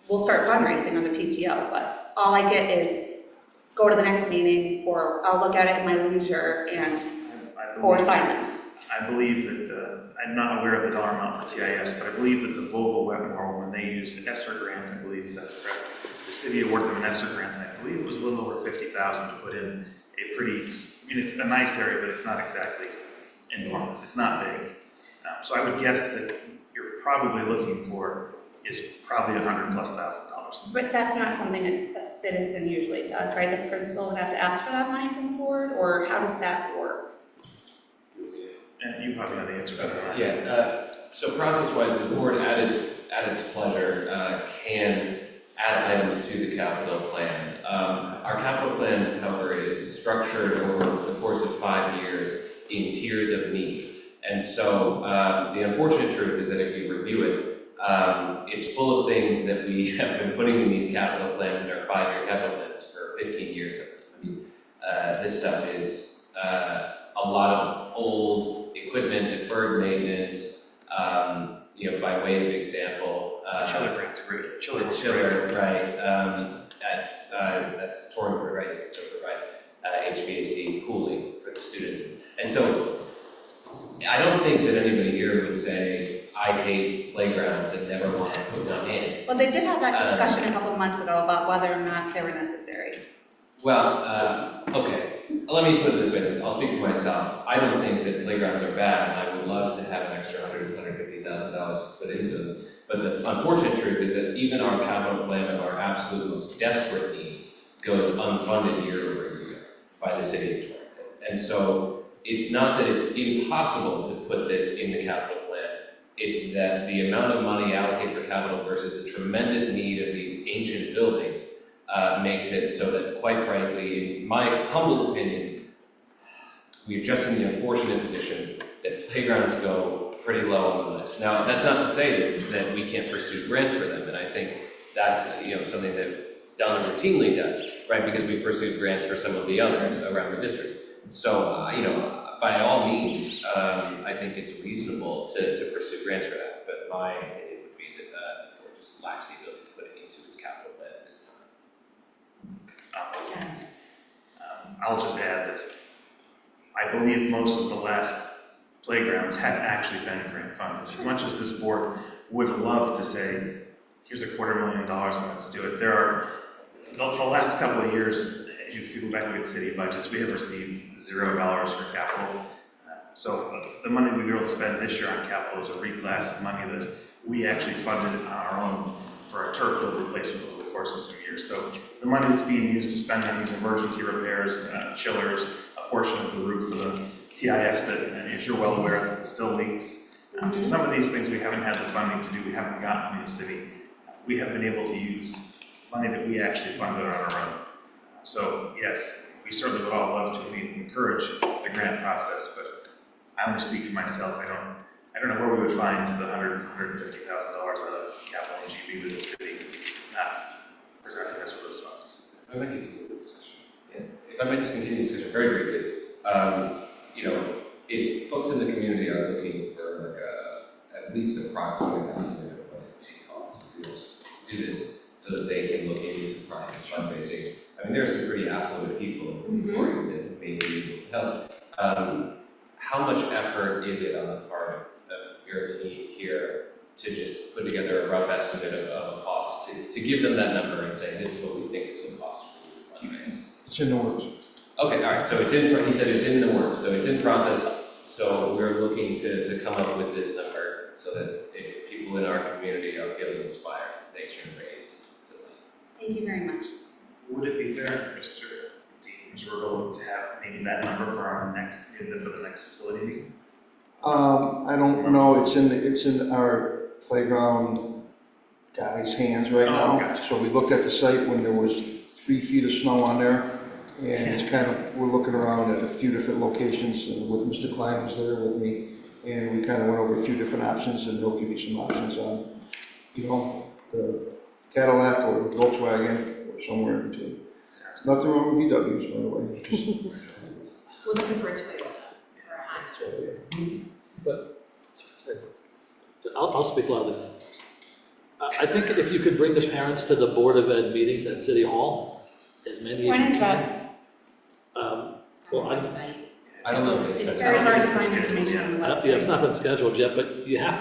we'll start fundraising on the PTO, but all I get is go to the next meeting, or I'll look at it in my leisure or silence. I believe that, I'm not aware of the dollar amount for TIS, but I believe that the Vogel Wetmore, when they used the ESSER grant, I believe that's correct. The city awarded them an ESSER grant, and I believe it was a little over 50,000 to put in a pretty, I mean, it's a nice area, but it's not exactly enormous, it's not big. So I would guess that you're probably looking for is probably $100,000+. But that's not something a citizen usually does, right? The principal would have to ask for that money from the board, or how does that work? And you probably know the answer better than I. Yeah, so process-wise, the board at its pleasure can add items to the capital plan. Our capital plan, however, is structured over the course of 5 years in tiers of need. And so the unfortunate truth is that if you review it, it's full of things that we have been putting in these capital plans that are 5-year capital plans for 15 years. I mean, this stuff is a lot of old equipment, deferred maintenance, by way of example. Chiller grant's great. Chiller, right. That's Torrington, right, so it provides HVAC cooling for the students. And so I don't think that anybody here would say, I hate playgrounds and never want to put one in. Well, they did have that discussion a couple of months ago about whether or not they were necessary. Well, okay, let me put it this way, I'll speak for myself. I don't think that playgrounds are bad, and I would love to have an extra $150,000 put into them. But the unfortunate truth is that even our capital plan of our absolute most desperate needs goes unfunded year over year by the city of Torrington. And so it's not that it's impossible to put this in the capital plan, It's that the amount of money allocated for capital versus the tremendous need of these ancient buildings makes it so that, quite frankly, in my humble opinion, we're just in the unfortunate position that playgrounds go pretty low on the list. Now, that's not to say that we can't pursue grants for them, and I think that's, you know, something that Donna routinely does, right? Because we pursued grants for some of the others around the district. So, you know, by all means, I think it's reasonable to pursue grants for that, but my opinion would be that the board just lacks the ability to put it into its capital plan at this time. I'll just add that I believe most of the last playgrounds have actually been grant funded. As much as this board would love to say, here's $250,000 and let's do it, there are, the last couple of years, if you go back and look at city budgets, we have received $0 for capital. So the money we were able to spend this year on capital is a reclass of money that we actually funded on our own for a turf field replacement over the course of some years. So the money that's being used to spend on these emergency repairs, chillers, a portion of the roof of the TIS that, as you're well aware, still leaks. So some of these things we haven't had the funding to do, we haven't gotten from the city. We have been able to use money that we actually funded on our own. So yes, we certainly would all love to encourage the grant process, but I only speak for myself. I don't know where we would find the $150,000 out of capital and GB with the city not presenting us with those funds. If I might continue the discussion. Yeah. If I might just continue the discussion very briefly. You know, if folks in the community are looking for like at least an approximate estimate of what it may cost to do this, so that they can look into some private fundraising. I mean, there are some pretty affluent people in Torrington may be able to help. How much effort is it on the part of your team here to just put together a rough estimate of a cost, to give them that number and say, this is what we think it's going to cost for you to fundraise? It's in the works. Okay, all right, so it's in, he said it's in the works, so it's in process, so we're looking to come up with this number so that if people in our community are feeling inspired, they can raise some money. Thank you very much. Would it be fair, Mr. Rugolo, to have maybe that number for our next, for the next facility meeting? I don't know, it's in our playground guys' hands right now. Gotcha. So we looked at the site when there was 3 feet of snow on there, and it's kind of, we're looking around at a few different locations, and with Mr. Klein was there with me, and we kind of went over a few different options, and he'll give you some options on, you know, the Cadillac or the Volkswagen, or somewhere in between. Nothing wrong with VWs, by the way. Just, We're looking for a Toyota or a Honda. But, I'll speak louder. I think if you could bring the parents to the Board of Ed meetings at City Hall, as many as you can. When is that? Well, I don't know if it's It's very hard to find information on the yeah, website. it's not been scheduled yet, but you have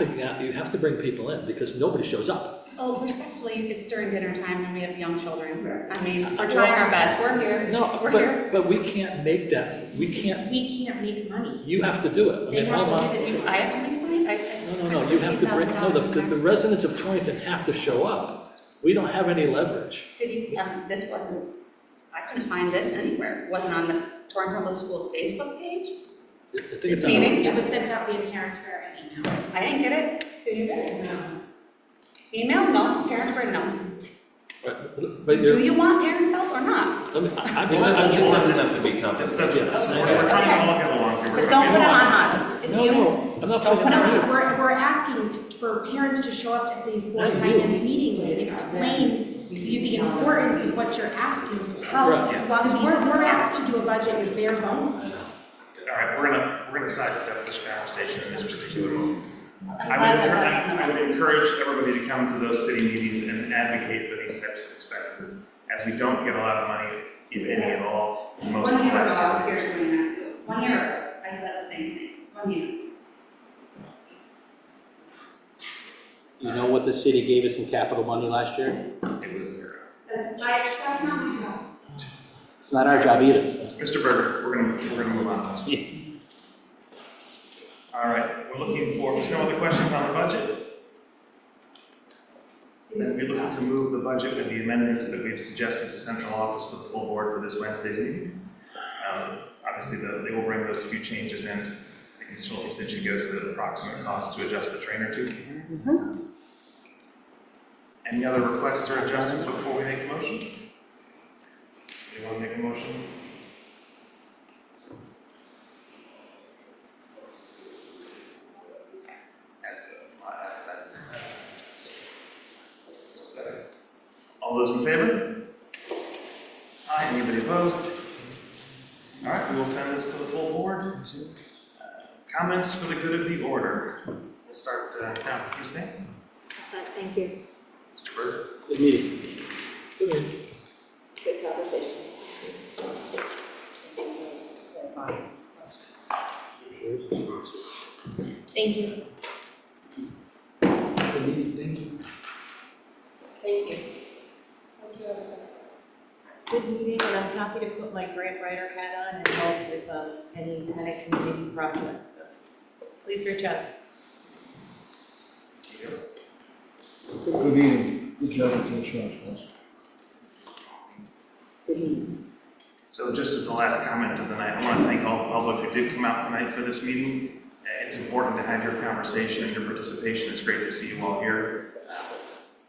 to bring people in because nobody shows up. Oh, respectfully, it's during dinner time and we have young children. I mean, we're trying our best. We're here. No, We're here. but we can't make that, we can't, We can't make money. you have to do it. I They mean, have to Mama- do it. I have to make money. No, you have to bring, no, the residents of Torrington have to show up. We don't have any leverage. Did you, this wasn't, I couldn't find this anywhere. It wasn't on the Torrington Public Schools Facebook page? I think This it's on- meeting? It was sent out via parents for an email. I didn't get it. Did you get it? No. Email? No. Parents were no. But Do you're, you want parents' help or not? I mean, I'm This just, doesn't have to be This complicated. doesn't, we're trying to all get along here. But don't put it on us. If you, no, I'm not don't putting put it it on on you. us. We're asking for parents to show up at these board of Not you. finance meetings and explain the importance of what you're asking for. How, Right. Because we're asked to do a budget with bare bones. All right, we're gonna sidestep this conversation in this particular moment. I'm glad that that's on the I would encourage everybody to come to those city meetings and advocate for these types of expenses, as we don't get a lot of money, if any at all, in most of One the year ago, last I was years. here doing that too. 1 year ago, I said the same thing. 1 year. You know what the city gave us in capital money last year? It was zero. That's not my house. It's not our job either. Mr. Berger, we're gonna move on this one. All right, we're looking for, there's no other questions on the budget? Then we're looking to move the budget with the amendments that we've suggested to central office to the full board for this Wednesday's meeting. Obviously, they will bring those few changes in. I Ms. Schulte said she'd give us the approximate cost to adjust the trainer to. Any other requests or adjustments before we make a motion? Do you want to make a motion? All those in favor? Aye, anybody opposed? All right, we will send this to the full board. Comments for the good of the order. We'll start down. Ms. Nance? Thank you. Mr. Berger? Good meeting. Good meeting. Good conversation. Thank you. Good meeting, thank you. Thank you. Thank you, everybody. Good meeting, and I'm happy to put my grant writer hat on and help with any kind of community projects, so please reach out. Yes. Good meeting. Good job with the insurance, So just as the last comment of the night, I want to thank all the public who did come out tonight for this meeting. It's important to have your conversation and your participation. It's great to see you all here.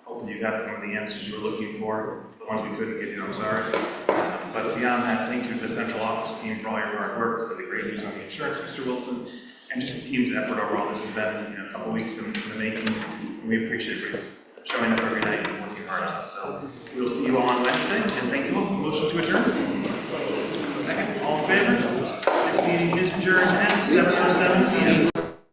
Hopefully you got some of the answers you were looking for. The ones we couldn't get you, I'm sorry. But beyond that, thank you to the central office team for all your hard work, for the great news on the insurance, Mr. Wilson, and just the team's effort overall. This has been a couple weeks in the making. We appreciate everybody showing up every night and working hard on it. So we'll see you all on